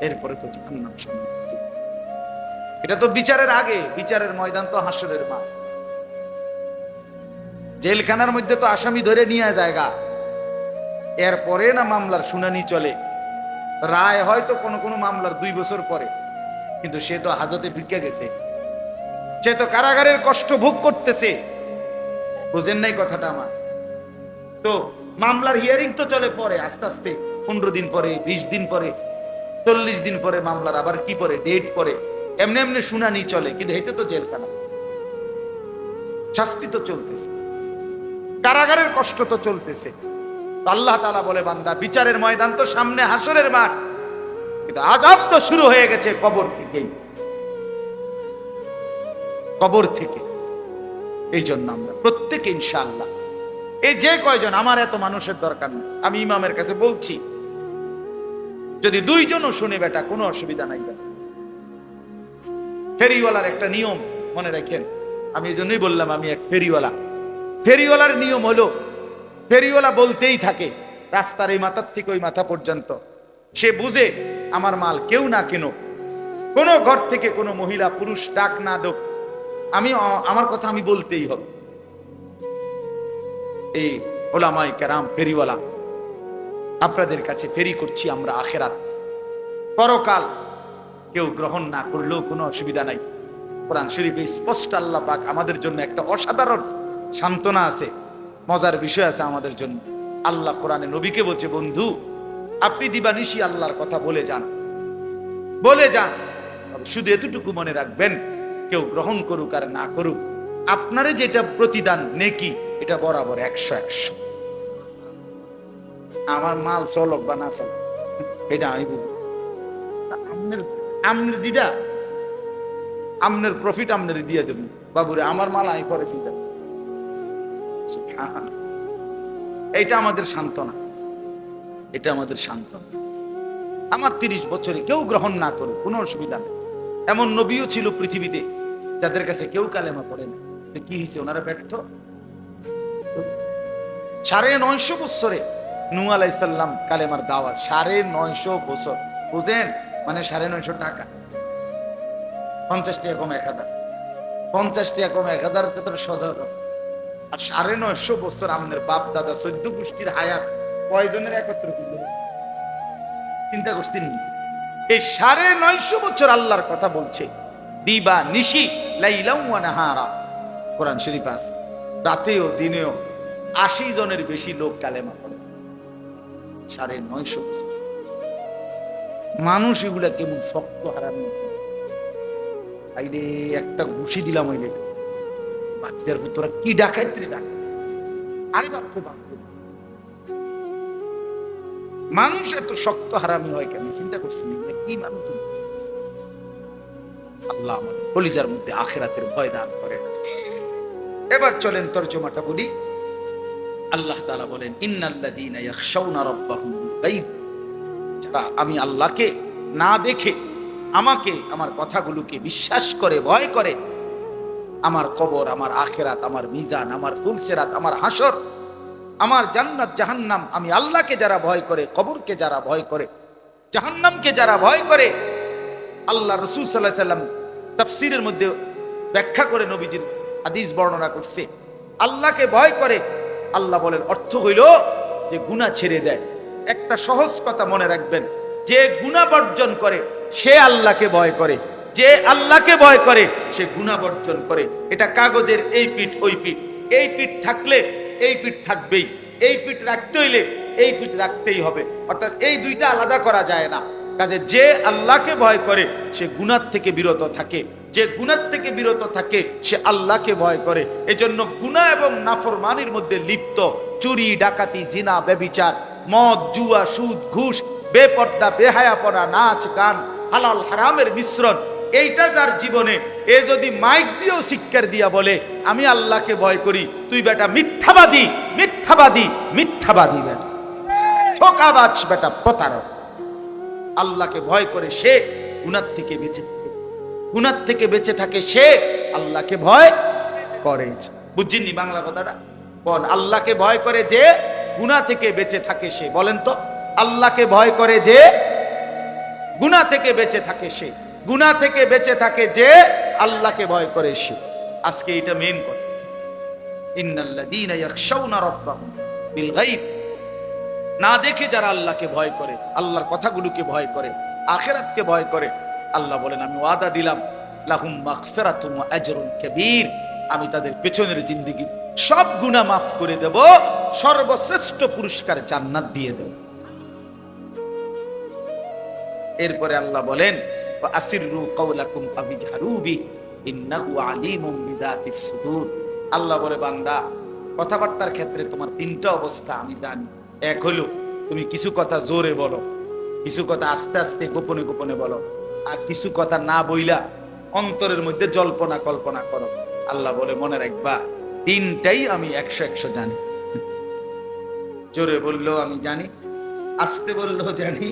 Speaker 1: এরপরে তো জাহান্নাম সামনে আছে। এটা তো বিচারের আগে, বিচারের ময়দান তো হাসরের মাঠ। জেলখানার মধ্যে তো আসামি ধরে নিয়ে জায়গা, এরপরে না মামলার শুনানি চলে। রায় হয়তো কোনো কোনো মামলার 2 বছর পরে, কিন্তু সে তো হাজতে ভিক্ষা গেছে, সে তো কারাগারের কষ্ট ভোগ করতেছে। বুঝেন নাই কথাটা আমার? তো মামলার হিয়ারিং তো চলে পরে, আস্তে আস্তে 15 দিন পরে, 20 দিন পরে, 40 দিন পরে মামলার আবার কি পরে ডেট পরে, এমনি এমনি শুনানি চলে। কিন্তু এতে তো জেলখানা, শাস্তি তো চলতেছে, কারাগারের কষ্ট তো চলতেছে। আল্লাহ তাআলা বলে, বান্দা বিচারের ময়দান তো সামনে, হাসরের মাঠ, কিন্তু আযাব তো শুরু হয়ে গেছে কবর থেকেই, কবর থেকে। এই জন্য আমরা প্রত্যেকে ইনশাআল্লাহ, এই যে কয়জন, আমার এত মানুষের দরকার নেই, আমি ইমামের কাছে বলছি, যদি 2 জনও শুনে বেটা কোনো অসুবিধা নাই। ফেরিওয়ালার একটা নিয়ম মনে রাখেন, আমি এই জন্যই বললাম আমি এক ফেরিওয়ালা। ফেরিওয়ালার নিয়ম হলো, ফেরিওয়ালা বলতেই থাকে রাস্তার এই মাথার থেকে ওই মাথা পর্যন্ত, সে বুঝে আমার মাল কেউ না কেন, কোনো ঘর থেকে কোনো মহিলা পুরুষ ডাক না দোক, আমি আমার কথা আমি বলতেই হবে। এই ওলামায়ে কেরাম ফেরিওয়ালা, আপনাদের কাছে ফেরি করছি আমরা আখিরাত, পরকাল কেউ গ্রহণ না করলেও কোনো অসুবিধা নাই। কোরআন শরীফে স্পষ্ট আল্লাহ পাক আমাদের জন্য একটা অসাধারণ সান্ত্বনা আছে, মজার বিষয় আছে আমাদের জন্য। আল্লাহ কোরআনে নবীকে বলছে, বন্ধু আপনি দিবানিশি আল্লাহর কথা বলে যান, বলে যান, শুধু এতটুকু মনে রাখবেন, কেউ গ্রহণ করুক আর না করুক, আপনারে যেটা প্রতিদান নেকি, এটা বরাবর 100-100। আমার মাল চলক বা না চলক এটা আমি বুঝি, আমনের যেটা আমনের প্রফিট আমনের দিয়ে দেব বাবুরে, আমার মাল আমি পরে চিন্তা। এইটা আমাদের সান্ত্বনা, এটা আমাদের সান্ত্বনা। আমার 30 বছরে কেউ গ্রহণ না করে কোনো অসুবিধা নেই। এমন নবীও ছিল পৃথিবীতে যাদের কাছে কেউ কালেমা পড়ে না, কি হয়েছে? ওনারা ব্যর্থ। 950 বছরে নূহ আলাইহিস সালাম কালেমার দাওয়াত, 950 বছর, বুঝেন? মানে 950 টাকা, 50 টাকা কম 1000, 50 টাকা কম 1000 সাধারণ। আর 950 বছর আমাদের বাপ দাদা 14 গোষ্ঠীর হায়াত কয়জনের একত্র করল? চিন্তা করছেন? এই 950 বছর আল্লাহর কথা বলছে, দিবা নিশি, লাইলাম ওয়া নাহারা। কোরআন শরীফ আছে, রাতেও দিনেও 80 জনের বেশি লোক কালেমা পড়ে। 950 বছর মানুষ এগুলা কেমন শক্ত হারানো। আইরে একটা ঘুষি দিলাম ওইলে বাচ্চার তোরা কি ডাকাইতে ডাক। আরে বাপরে বাপ, মানুষ এত শক্ত হারামি হয় কেন? চিন্তা করছেন কি মানুষ? আল্লাহ আমাদের কলিজার মধ্যে আখিরাতের ভয় দান করে। এবার চলেন তরজমাটা বলি। আল্লাহ তাআলা বলেন, ইন্নাল্লাযীনা ইয়াখশাউনা রাব্বাহুম বিল গায়ব, যারা আমি আল্লাহকে না দেখে আমাকে, আমার কথাগুলোকে বিশ্বাস করে, ভয় করে, আমার কবর, আমার আখিরাত, আমার মিজান, আমার ফুলসিরাত, আমার হাসর, আমার জান্নাত জাহান্নাম, আমি আল্লাহকে যারা ভয় করে, কবরকে যারা ভয় করে, জাহান্নামকে যারা ভয় করে, আল্লাহ রাসূল সাল্লাল্লাহু আলাইহি সাল্লাম তাফসীরের মধ্যে ব্যাখ্যা করে নবীজির হাদিস বর্ণনা করছে, আল্লাহকে ভয় করে, আল্লাহ বলেন অর্থ হইল যে গুনাহ ছেড়ে দেয়। একটা সহজ কথা মনে রাখবেন, যে গুনাহ বর্জন করে সে আল্লাহকে ভয় করে, যে আল্লাহকে ভয় করে সে গুনাহ বর্জন করে। এটা কাগজের এই পিঠ ওই পিঠ, এই পিঠ থাকলে এই পিঠ থাকবেই, এই পিঠ রাখতে হইলে এই পিঠ রাখতেই হবে, অর্থাৎ এই দুইটা আলাদা করা যায় না। কাজে যে আল্লাহকে ভয় করে সে গুনাহ থেকে বিরত থাকে, যে গুনাহ থেকে বিরত থাকে সে আল্লাহকে ভয় করে। এজন্য গুনাহ এবং নাফরমানির মধ্যে লিপ্ত চুরি, ডাকাতি, জিনা, ব্যভিচার, মদ, জুয়া, সুদ, ঘুষ, বেপর্দা, বেহায়াপনা, নাচ, গান, হালাল হারামের মিশ্রণ, এইটা যার জীবনে, এ যদি মাইক দিয়েও শিক্ষার দিয়া বলে আমি আল্লাহকে ভয় করি, তুই বেটা মিথ্যাবাদী, মিথ্যাবাদী, মিথ্যাবাদী বেটা, ঠকাবাজ বেটা, প্রতারক। আল্লাহকে ভয় করে সে গুনাহ থেকে বেঁচে থাকে, গুনাহ থেকে বেঁচে থাকে সে আল্লাহকে ভয় করে। বুঝছেননি বাংলা কথাটা? বল, আল্লাহকে ভয় করে যে গুনাহ থেকে বেঁচে থাকে সে। বলেন তো, আল্লাহকে ভয় করে যে গুনাহ থেকে বেঁচে থাকে সে, গুনাহ থেকে বেঁচে থাকে যে আল্লাহকে ভয় করে সে। আজকে এটা মেইন কথা। ইন্নাল্লাযীনা ইয়াখশাউনা রাব্বাহুম বিল গায়ব, না দেখে যারা আল্লাহকে ভয় করে, আল্লাহর কথাগুলোকে ভয় করে, আখিরাতকে ভয় করে, আল্লাহ বলেন আমি ওয়াদা দিলাম লাহুম মাগফিরাতুন ওয়া আজরুন কাবীর, আমি তাদের পেছনের জিন্দেগি সব গুনাহ মাফ করে দেব, সর্বশ্রেষ্ঠ পুরস্কার জান্নাত দিয়ে দেব। এরপরে আল্লাহ বলেন আসিররু কাওলাকুম আবিজহারু বি ইন্নাহু আলিমুম বিযাতিস সুদূর। আল্লাহ বলে বান্দা, কথাবার্তার ক্ষেত্রে তোমার তিনটা অবস্থা আমি জানি। এক হলো তুমি কিছু কথা জোরে বলো, কিছু কথা আস্তে আস্তে গোপনে গোপনে বলো, আর কিছু কথা না বইলা অন্তরের মধ্যে জল্পনা কল্পনা করো। আল্লাহ বলে মনে রাখবা তিনটাই আমি 100 জানি। জোরে বললেও আমি জানি, আস্তে বললেও জানি,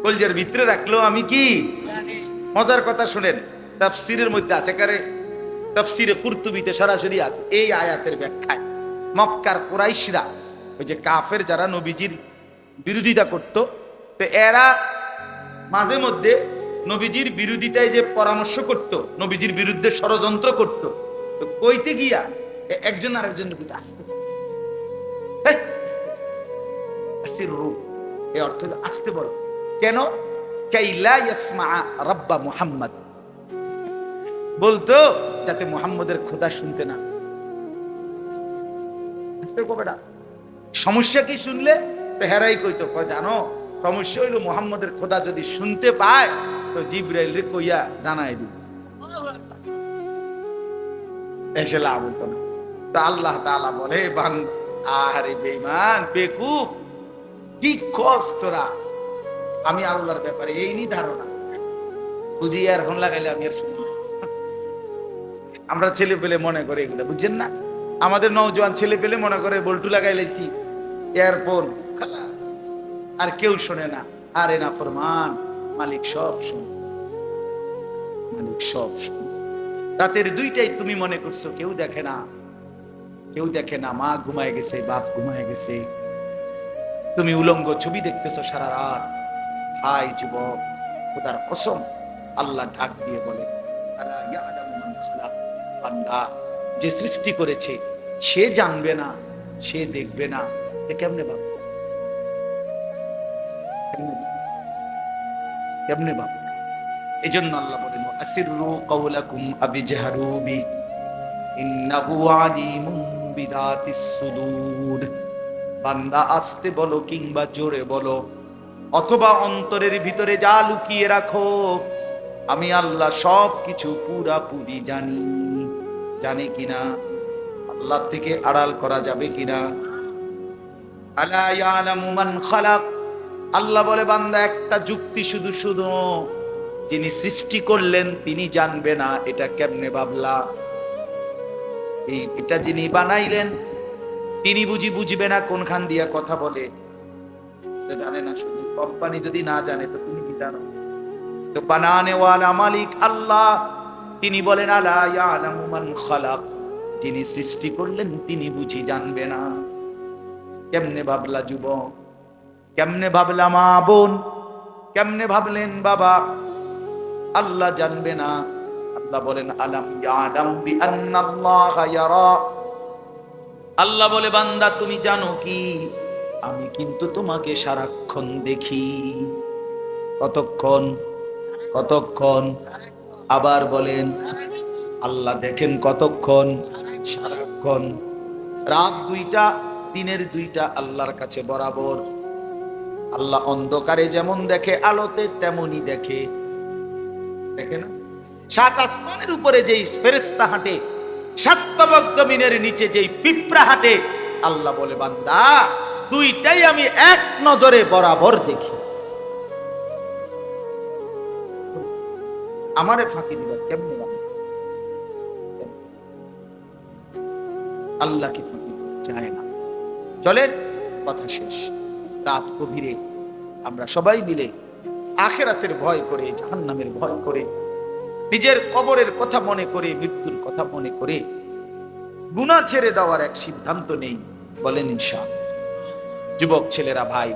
Speaker 1: কলজার ভিতরে রাখলেও আমি কি জানি। মজার কথা শুনেন, তাফসীরের মধ্যে আছে, কারে তাফসীরে কুরতুবীতে সরাসরি আছে এই আয়াতের ব্যাখ্যায়, মক্কার কুরাইশরা, ওই যে কাফের যারা নবীজির বিরোধিতা করত, তো এরা মাঝে মধ্যে নবীজির বিরোধিতায় যে পরামর্শ করত, নবীজির বিরুদ্ধে ষড়যন্ত্র করত, তো কইতে গিয়া একজন আরেকজনের পিঠে আসতে আসিররু, এই অর্থ আসতে বলো। কেন? কাইলা ইয়াসমা রাব্বা মুহাম্মদ, বলতো যাতে মুহাম্মদের খোদা শুনতে না। আসতে কবে না, সমস্যা কি শুনলে তো হেরাই কইতো, জানো সমস্যা হইলো মুহাম্মদের খোদা যদি শুনতে পায় তো জিবরাইল রে কইয়া জানাই দিবে, এসে লাভ হতো না। তো আল্লাহ তাআলা বলে বান্দা, আরে বেঈমান বেকুব, কি কষ্টরা, আমি আল্লাহর ব্যাপারে এই নি ধারণা বুঝি, আর ফোন লাগাইলে আমি আর শুনি। আমরা ছেলে পেলে মনে করে এগুলো, বুঝছেন না, আমাদের নওজোয়ান ছেলে পেলে মনে করে বল্টু লাগাই লাইছি, এয়ারফোন খালাস, আর কেউ শোনে না। আরে না ফরমান, মালিক সব শুনে, মালিক সব শুনে। রাতের 2টায় তুমি মনে করছো কেউ দেখে না, কেউ দেখে না, মা ঘুমায় গেছে, বাপ ঘুমায় গেছে, তুমি উলঙ্গ ছবি দেখতেছো সারা রাত। হাই যুবক, খোদার কসম, আল্লাহ ডাক দিয়ে বলে আলা ইয়ালামু মান খালাক, বান্দা যে সৃষ্টি করেছে সে জানবে না, সে দেখবে না, এ কেমনে ভাববে, কেমনে ভাববে? এজন্য আল্লাহ বলেন আসিররু কাওলাকুম আবিজহারু বি ইন্নাহু আলিমুম বিযাতিস সুদূর। বান্দা আস্তে বলো কিংবা জোরে বলো, অথবা অন্তরের ভিতরে যা লুকিয়ে রাখো, আমি আল্লাহ সব কিছু পুরাপুরি জানি। জানি কিনা? আল্লাহ থেকে আড়াল করা যাবে কিনা? আলা ইয়ালামু মান খালাক। আল্লাহ বলে বান্দা একটা যুক্তি শুধু শুধু, যিনি সৃষ্টি করলেন তিনি জানবে না, এটা কেমনে ভাবলা? এটা যিনি বানাইলেন তিনি বুঝবে না কোনখান দিয়া কথা বলে, জানে না। শুধু কোম্পানি যদি না জানে তো তুমি কি জানো? তো বানানে ওয়ালা মালিক আল্লাহ, তিনি বলেন আলা ইয়ালামু মান খালাক, যিনি সৃষ্টি করলেন তিনি বুঝি জানবে না? কেমনে ভাবলা যুবক, কেমনে ভাবলা মা বোন, কেমনে ভাবলেন বাবা আল্লাহ জানবে না? আল্লাহ বলেন আলাম ইয়ালাম বিআন্নাল্লাহা ইয়ারা, আল্লাহ বলে বান্দা তুমি জানো কি আমি কিন্তু তোমাকে সারাক্ষণ দেখি। কতক্ষণ? কতক্ষণ? আবার বলেন আল্লাহ দেখেন কতক্ষণ? সারাক্ষণ। রাত 2টা দিনের 2টা আল্লাহর কাছে বরাবর। আল্লাহ অন্ধকারে যেমন দেখে আলোতে তেমনি দেখে। দেখে না? 7 আসমানের উপরে যেই ফেরেশতা হাঁটে, 7 তবক জমিনের নিচে যেই পিঁপড়া হাঁটে, আল্লাহ বলে বান্দা 2টাই আমি এক নজরে বরাবর দেখি। আমারে ফাঁকি দিবা কেমনে? আল্লাহ কি ফাঁকি চায় না? চলেন কথা শেষ। রাত গভীরে আমরা সবাই মিলে আখিরাতের ভয় করে, জাহান্নামের ভয় করে, নিজের কবরের কথা মনে করে, মৃত্যুর কথা মনে করে গুনাহ ছেড়ে দেওয়ার এক সিদ্ধান্ত নেই। বলেন ইনশাআল্লাহ। যুবক ছেলেরা ভাই,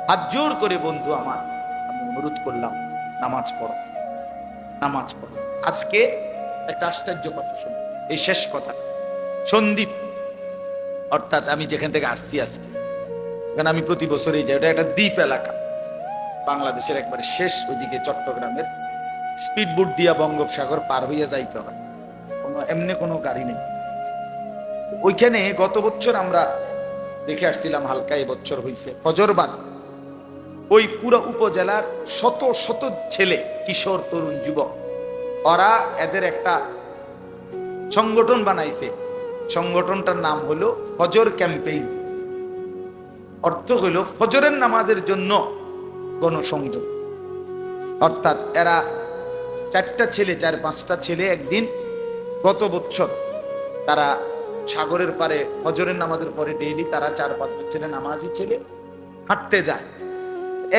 Speaker 1: হাত জোর করে বন্ধু আমার আমি অনুরোধ করলাম, নামাজ পড়ো, নামাজ পড়ো। আজকে একটা আশ্চর্য কথা শুনো, এই শেষ কথা। সন্দ্বীপ অর্থাৎ আমি যেখান থেকে আসছি আজকে, এখানে আমি প্রতি বছরই যাই। ওটা একটা দ্বীপ এলাকা, বাংলাদেশের একবারে শেষ ওইদিকে চট্টগ্রামের। স্পিড বোট দিয়া বঙ্গোপসাগর পার হইয়া যাইতে হয়, এমনি কোনো গাড়ি নেই। ওইখানে গত বছর আমরা দেখে আসছিলাম, হালকা এবছর হয়েছে ফজরবাদ। ওই পুরো উপজেলার শত শত ছেলে, কিশোর, তরুণ, যুবক, ওরা এদের একটা সংগঠন বানাইছে। সংগঠনটার নাম হলো ফজর ক্যাম্পেইন। অর্থ হলো ফজরের নামাজের জন্য গণসংযোগ। অর্থাৎ এরা 4টা ছেলে, 4-5টা ছেলে একদিন গত বছর তারা সাগরের পারে ফজরের নামাজের পরে ডেইলি তারা 4-5 ছেলে, নামাজি ছেলে, হাঁটতে যায়।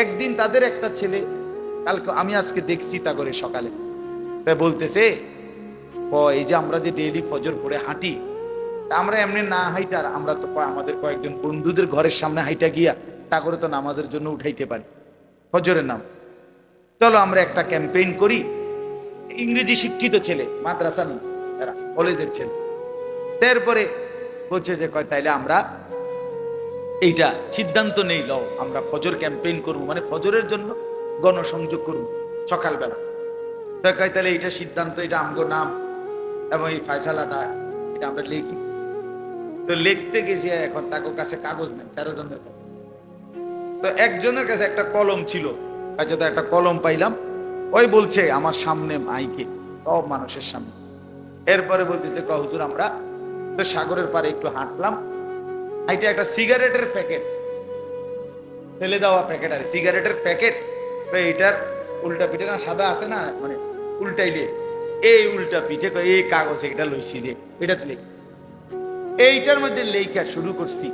Speaker 1: একদিন তাদের একটা ছেলে, কালকে আমি আজকে দেখছি তা করে সকালে, তাই বলতেছে এই যে আমরা যে ডেইলি ফজর পড়ে হাঁটি, আমরা এমনি না হাইটা, আমরা তো আমাদের কয়েকজন বন্ধুদের ঘরের সামনে হাইটা গিয়া তা করে তো নামাজের জন্য উঠাইতে পারি ফজরের নাম। চলো আমরা একটা ক্যাম্পেইন করি। ইংরেজি শিক্ষিত ছেলে, মাদ্রাসা নেই, এরা কলেজের ছেলে। তারপরে বলছে যে তাইলে আমরা এইটা সিদ্ধান্ত নেই, লও আমরা ফজর ক্যাম্পেইন করব, মানে ফজরের জন্য গণসংযোগ করব সকালবেলা। তাহলে এইটা সিদ্ধান্ত, এটা আমগো নাম এবং এই ফয়সালাটা এটা আমরা লিখি। তো লিখতে গেছি, এখন তার কাছে কাগজ নেই, 13 জনের। তো একজনের কাছে একটা কলম ছিল, আচ্ছা তো একটা কলম পাইলাম। ওই বলছে আমার সামনে মাইকে, সব মানুষের সামনে। এরপরে বলতেছে হুজুর আমরা তো সাগরের পারে একটু হাঁটলাম, হাইটে একটা সিগারেটের প্যাকেট ফেলে দেওয়া, প্যাকেট আর সিগারেটের প্যাকেট, তো এইটার উল্টা পিঠে না সাদা আছে না, মানে উল্টাইলে এই উল্টা পিঠে এই কাগজ এটা লইছি যে এটাতে লিখি, এইটার মধ্যে লেখা শুরু করছি।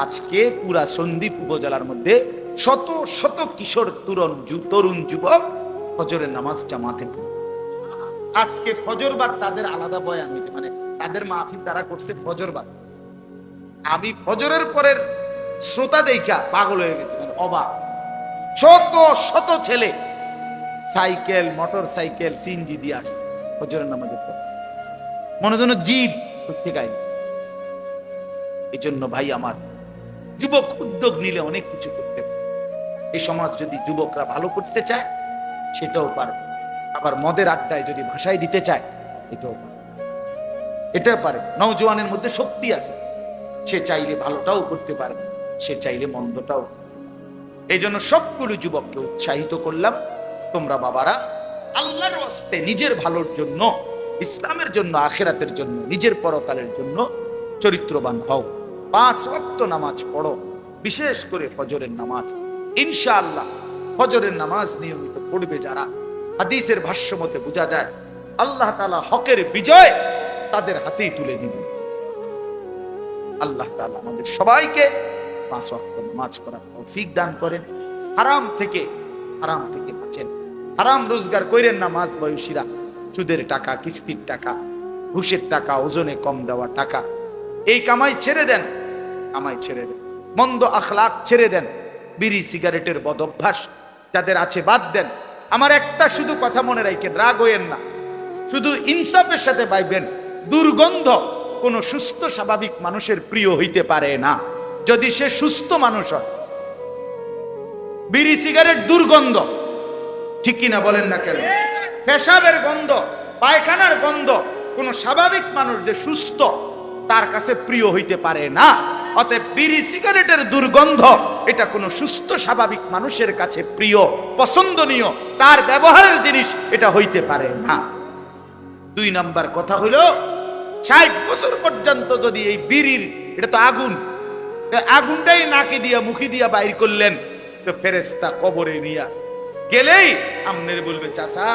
Speaker 1: আজকে পুরা সন্দ্বীপ উপজেলার মধ্যে শত শত কিশোর, তরুণ যুবক ফজরের নামাজ জামাতে। আজকে ফজরবাদ তাদের আলাদা বয়ান হইতে, মানে তাদের মাহফিল তারা করছে ফজরবাদ। আমি ফজরের পরের শ্রোতা দেখা পাগল হয়ে গেছি, মানে অবাক। শত শত ছেলে সাইকেল, মোটর সাইকেল, সিএনজি দিয়ে আসছে ফজরের নামাজের পর, মনে যেন জীব প্রত্যেকায়। এই জন্য ভাই আমার, যুবক উদ্যোগ নিলে অনেক কিছু করতে পারে। এই সমাজ যদি যুবকরা ভালো করতে চায় সেটাও পারে, আবার মদের আড্ডায় যদি ভাষায় দিতে চায় এটাও পারে, এটাও পারে। নওজোয়ানের মধ্যে শক্তি আছে, সে চাইলে ভালোটাও করতে পারে, সে চাইলে মন্দটাও। এই জন্য সবগুলো যুবককে উৎসাহিত করলাম, তোমরা বাবারা আল্লাহর ওয়াস্তে নিজের ভালোর জন্য, ইসলামের জন্য, আখিরাতের জন্য, নিজের পরকালের জন্য চরিত্রবান হও। 5 ওয়াক্ত নামাজ পড়ো, বিশেষ করে ফজরের নামাজ। ইনশাআল্লাহ ফজরের নামাজ নিয়মিত পড়বে যারা, হাদিসের ভাষ্য মতে বোঝা যায় আল্লাহ তাআলা হকের বিজয় তাদের হাতেই তুলে দিবেন। আল্লাহ তাআলা আমাদের সবাইকে 5 ওয়াক্ত নামাজ পড়ার তৌফিক দান করেন। হারাম থেকে বাঁচেন, হারাম রোজগার কইরেন না। মাঝ বয়সীরা সুদের টাকা, কিস্তির টাকা, ঘুষের টাকা, ওজনে কম দেওয়া টাকা, এই কামাই ছেড়ে দেন, কামাই ছেড়ে দেন, মন্দ আখলাক ছেড়ে দেন, বিড়ি সিগারেটের বদ অভ্যাস যাদের আছে বাদ দেন। আমার একটা শুধু কথা মনে রাখেন, রাগ হইয়েন না, শুধু ইনসাফের সাথে ভাইবেন, দুর্গন্ধ কোন সুস্থ স্বাভাবিক মানুষের প্রিয় হইতে পারে না। যদি সে সুস্থ মানুষ হয়, বিড়ি সিগারেট দুর্গন্ধ, ঠিক কিনা বলেন না কেন? পেশাবের গন্ধ, পায়খানার গন্ধ কোন স্বাভাবিক মানুষ যে সুস্থ তার কাছে প্রিয় হইতে পারে না। অতএব বিড়ি সিগারেটের দুর্গন্ধ এটা কোন সুস্থ স্বাভাবিক মানুষের কাছে প্রিয়, পছন্দনীয়, তার ব্যবহারের জিনিস এটা হইতে পারে না। 2 নাম্বার কথা হলো, 60 বছর পর্যন্ত যদি এই বিড়ির, এটা তো আগুন, আগুনটাই নাকে দিয়া মুখে দিয়া বাইর করলেন, তো ফেরেশতা কবরে নিয়া গেলেই আমনের বলবে, চাচা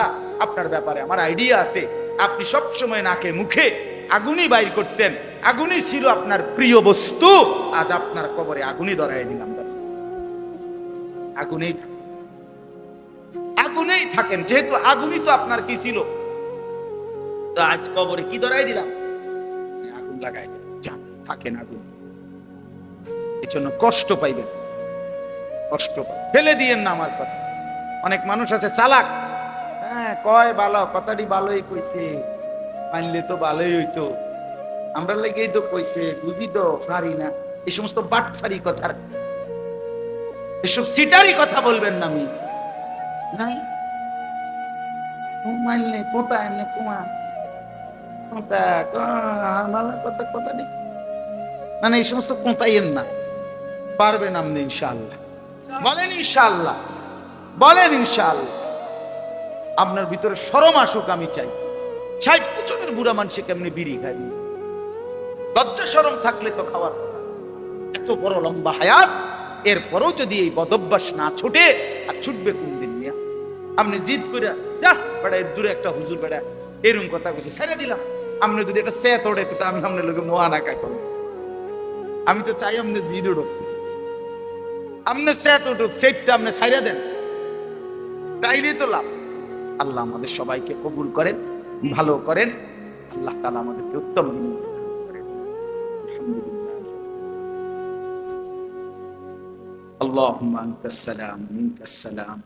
Speaker 1: আপনার ব্যাপারে আমার আইডিয়া আছে, আপনি সব সময় নাকে মুখে আগুনই বাইর করতেন, আগুনই ছিল আপনার প্রিয় বস্তু, আজ আপনার কবরে আগুনই ধরাই দিলাম। আগুনেই আগুনেই থাকেন, যেহেতু আগুনই তো আপনার কি ছিল, তো আজ কবরে কি ধরাই দিলাম, আগুন লাগাই যান, থাকেন আগুন। এজন্য কষ্ট পাইবেন, কষ্ট ফেলে দিয়েন না আমার কথা। অনেক মানুষ আছে চালাক, হ্যাঁ কয় ভালো, কথাটি ভালোই কইছে, মানলে তো ভালোই হইতো, আমরা লেগেই তো কইছে, বুঝি তো পারি না। এই সমস্ত বাটফারি কথার, এসব সিটারি কথা বলবেন না। আমি নাই মানলে কোথায় এমনি কুমা কথা কথা নেই, মানে এই সমস্ত কোথাইয়েন না, পারবেন আপনি ইনশাআল্লাহ। বলেন ইনশাআল্লাহ, বলেন ইনশাআল্লাহ। আপনার ভিতরে শরম আসুক আমি চাই। 60 বছরের বুড়া মানুষে কেমনি বিড়ি খায়? লজ্জা শরম থাকলে তো খাওয়ার কথা। এত বড় লম্বা হায়াত, এরপরও যদি এই বদভ্যাস না ছুটে, আর ছুটবে কোন দিন নিয়ে? আপনি জিদ করে যা বেড়া, এর দূরে একটা হুজুর বেড়া এরকম কথা বলছে, ছেড়ে দিলাম। আপনি যদি একটা সেত ওড়ে, তো আমি আপনার লোকে মোয়ানা কাজ করব। আমি তো চাই আপনি জিদ উঠুক, আপনি সেট উঠুক, সেটটা আপনি ছাইড়া দেন, তাইলেই তো লাভ। আল্লাহ আমাদের সবাইকে কবুল করেন, ভালো করেন। আল্লাহ তাআলা আমাদেরকে উত্তম করেন। আলহামদুলিল্লাহ। আল্লাহুম্মা আনতাস সালাম মিনকাস সালাম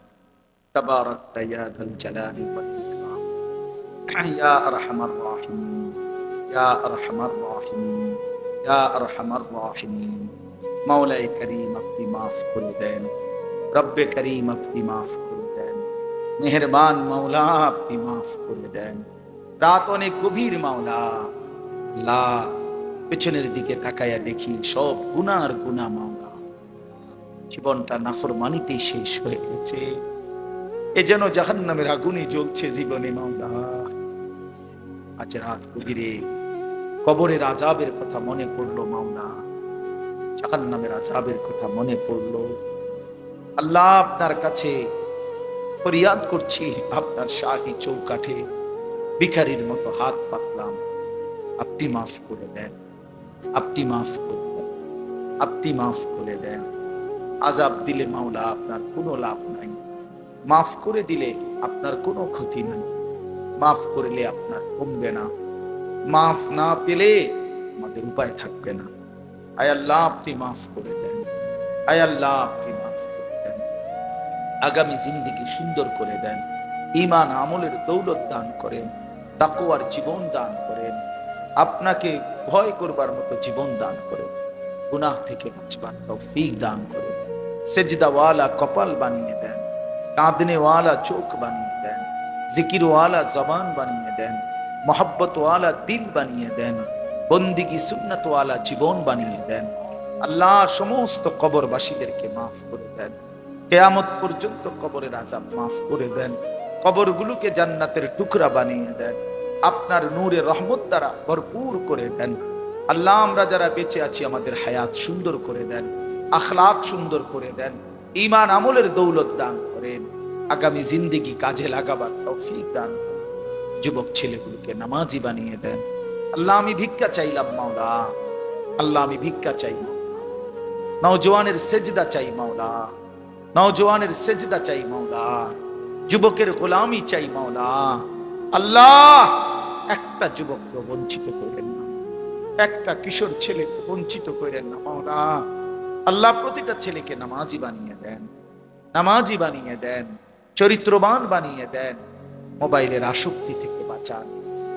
Speaker 1: তাবারাকতা ইয়া যাল জালালি ওয়াল ইকরাম ইয়া আরহামার রাহিমিন ইয়া আরহামার রাহিমিন ইয়া আরহামার রাহিমিন। মাওলায়ে কারীম আপনি মাফ করে দেন, রব্বে কারীম আপনি মাফ করে দেন, মেহেরবান মাওলা আপনি মাফ করে দেন। রাত অনেক গভীর মাওলা, আল্লাহ পেছনের দিকে তাকায়া দেখি সব গুনার গুনাহ মাওলা, জীবনটা নাফরমানিতেই শেষ হয়ে গেছে। এ যেন জাহান্নামের আগুনে জ্বলছে জীবনে মাওলা। আজ রাত গভীরে কবরের আযাবের কথা মনে পড়লো মাওলা, জাহান্নামের আযাবের কথা মনে পড়লো। আল্লাহ আপনার কাছে ফরিয়াদ করছি, আপনার শাহী চৌকাঠে ভিখারির মতো হাত পাতলাম, আপনি মাফ করে দেন, আপনি মাফ করে দেন, আপনি মাফ করে দেন। আযাব দিলে মাওলা আপনার কোনো লাভ নাই, মাফ করে দিলে আপনার কোনো ক্ষতি নাই, মাফ করলে আপনার কমবে না, মাফ না পেলে আমাদের উপায় থাকবে না। আয় আল্লাহ আপনি মাফ করে দেন, আয় আল্লাহ আপনি মাফ করে দেন। আগামী জিন্দেগি সুন্দর করে দেন, ঈমান আমলের দৌলত দান করেন, তাকওয়ার জীবন দান করেন, আপনাকে ভয় করবার মতো জীবন দান করেন, গুনাহ থেকে বাঁচবার তৌফিক দান করেন, সেজদাওয়ালা কপাল বানিয়ে দেন, কাঁদনেওয়ালা চোখ বানিয়ে দেন, জিকিরওয়ালা জবান বানিয়ে দেন, মোহাব্বতওয়ালা দিল বানিয়ে দেন, বন্দিগি সুন্নতওয়ালা জীবন বানিয়ে দেন। আল্লাহ সমস্ত কবরবাসীদেরকে মাফ করে দেন, কিয়ামত পর্যন্ত কবরের আযাব মাফ করে দেন, কবরগুলোকে জান্নাতের টুকরা বানিয়ে দেন, আপনার নূরের রহমত দ্বারা ভরপুর করে দেন। আল্লাহ আমরা যারা বেঁচে আছি আমাদের হায়াত সুন্দর করে দেন, আখলাক সুন্দর করে দেন, ঈমান আমলের দৌলত দান করেন, আগামী জিন্দেগি কাজে লাগাবার তৌফিক দান করেন, যুবক ছেলেগুলোকে নামাজি বানিয়ে দেন। আল্লাহ আমি ভিক্ষা চাইলাম মাওলা, আল্লাহ আমি ভিক্ষা চাই, নওজওয়ানের সেজদা চাই মাওলা, নওজওয়ানের সেজদা চাই মাওলা, যুবকের গোলামি চাই মাওলা, আল্লাহ একটা যুবককে বঞ্চিত করেন না, একটা কিশোর ছেলেকে বঞ্চিত করেন না মাওলা। আল্লাহ প্রতিটা ছেলেকে নামাজি বানিয়ে দেন, নামাজি বানিয়ে দেন, চরিত্রবান বানিয়ে দেন। মোবাইলের আসক্তি থেকে বাঁচান,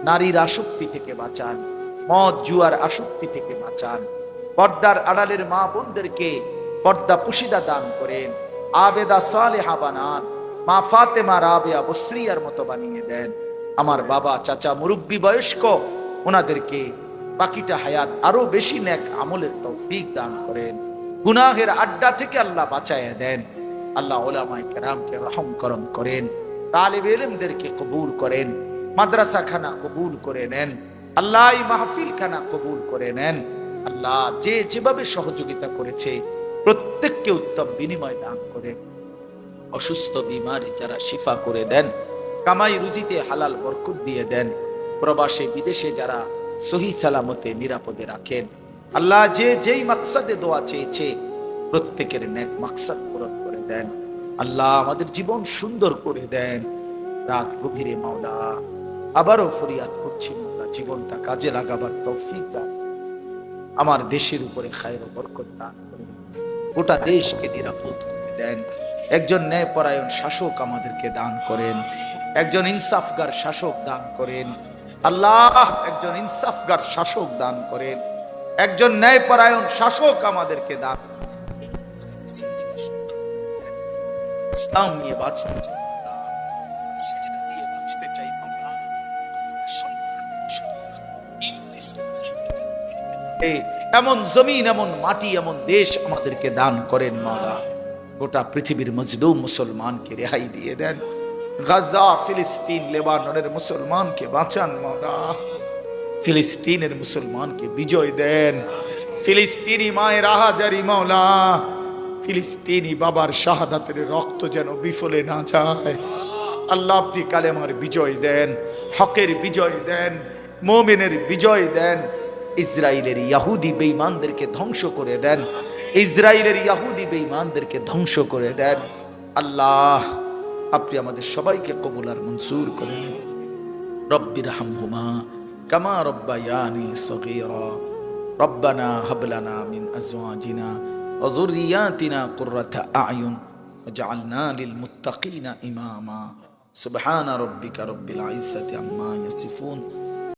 Speaker 1: নারীর আসক্তি থেকে বাঁচান, মদ জুয়ার আসক্তি থেকে বাঁচান। পর্দার আড়ালের মা বোনদেরকে পর্দা পুশিদা দান করেন, আবেদা সালেহা বানান, মা ফাতেমা রাবেয়া বসরিয়ার মতো বানিয়ে দেন। আমার বাবা চাচা মুরব্বী বয়স্ক, ওনাদেরকে বাকিটা হায়াত আরো বেশি নেক আমলের তৌফিক দান করেন। গুনাহের আড্ডা থেকে আল্লাহ বাঁচায়া দেন। আল্লাহ উলামায়ে কেরামকে রহম করম করেন, তালিবে ইলমদেরকে কবুল করেন, মাদ্রাসা খানা কবুল করে নেন। আল্লাহ এই মাহফিল খানা কবুল করে নেন। আল্লাহ যে যেভাবে সহযোগিতা করেছে প্রত্যেককে উত্তম বিনিময় দান করে, অসুস্থ বিমারি যারা শিফা করে দেন, কামাই রুজিতে হালাল বরকত দিয়ে দেন, প্রবাসে বিদেশে যারা সহি সালামতে নিরাপদে রাখেন। আল্লাহ যে যেই মাকসাদে দোয়া চেয়েছে প্রত্যেকের নেক মাকসাদ পূরণ করে দেন। আল্লাহ আমাদের জীবন সুন্দর করে দেন। রাত গভীরে মাওলা আবারও ফরিয়াদ করছি, মাওলা জীবনটা কাজে লাগাবার তৌফিক দান। আমার দেশের উপরে খায়ের ও বরকত দান করেন, গোটা দেশকে নিরাপদ করে দেন। একজন ন্যায়পরায়ণ শাসক আমাদেরকে দান করেন, একজন ইনসাফগার শাসক দান করেন। আল্লাহ একজন ইনসাফগার শাসক দান করেন, একজন ন্যায়পরায়ণ শাসক আমাদেরকে দান করেন। ইসলাম নিয়ে বাঁচতে চাই, সিজদা দিয়ে বাঁচতে চাই মাওলা। এমন জমিন, এমন মাটি, এমন দেশ আমাদেরকে দান করেন মাওলা। গোটা পৃথিবীর মজলুম মুসলমানকে রেহাই দিয়ে দেন। গাজা, ফিলিস্তিন, লেবাননের মুসলমানকে বাঁচান মাওলা। ফিলিস্তিনের মুসলমানকে বিজয় দেন। ফিলিস্তিনি মায়ের আহাজারি মাওলা, ফিলিস্তিনি বাবার শাহাদাতের রক্ত যেন বিফলে না যায়। আল্লাহ আপনি কালেমার বিজয় দেন, হকের বিজয় দেন, মুমিনের বিজয় দেন। ইসরায়েলের ইহুদি বেঈমানদেরকে ধ্বংস করে দেন, ইসরায়েলের ইহুদি বেঈমানদেরকে ধ্বংস করে দেন। আল্লাহ আপনি আমাদের সবাইকে কবুল আর মনসুর করে নেন। রব্বির হামহুমা কামা রব্বায়ানি সগীরা। রব্বানা হাব লানা মিন আজওয়াজিনা ওয়া যুররিয়াতিনা কুররাতা আ'য়ুন ওয়াজআলনা লিল মুত্তাকিনা ইমামা। সুবহানা রাব্বিকা রব্বিল ইজ্জাতি আম্মা ইয়াসিফুন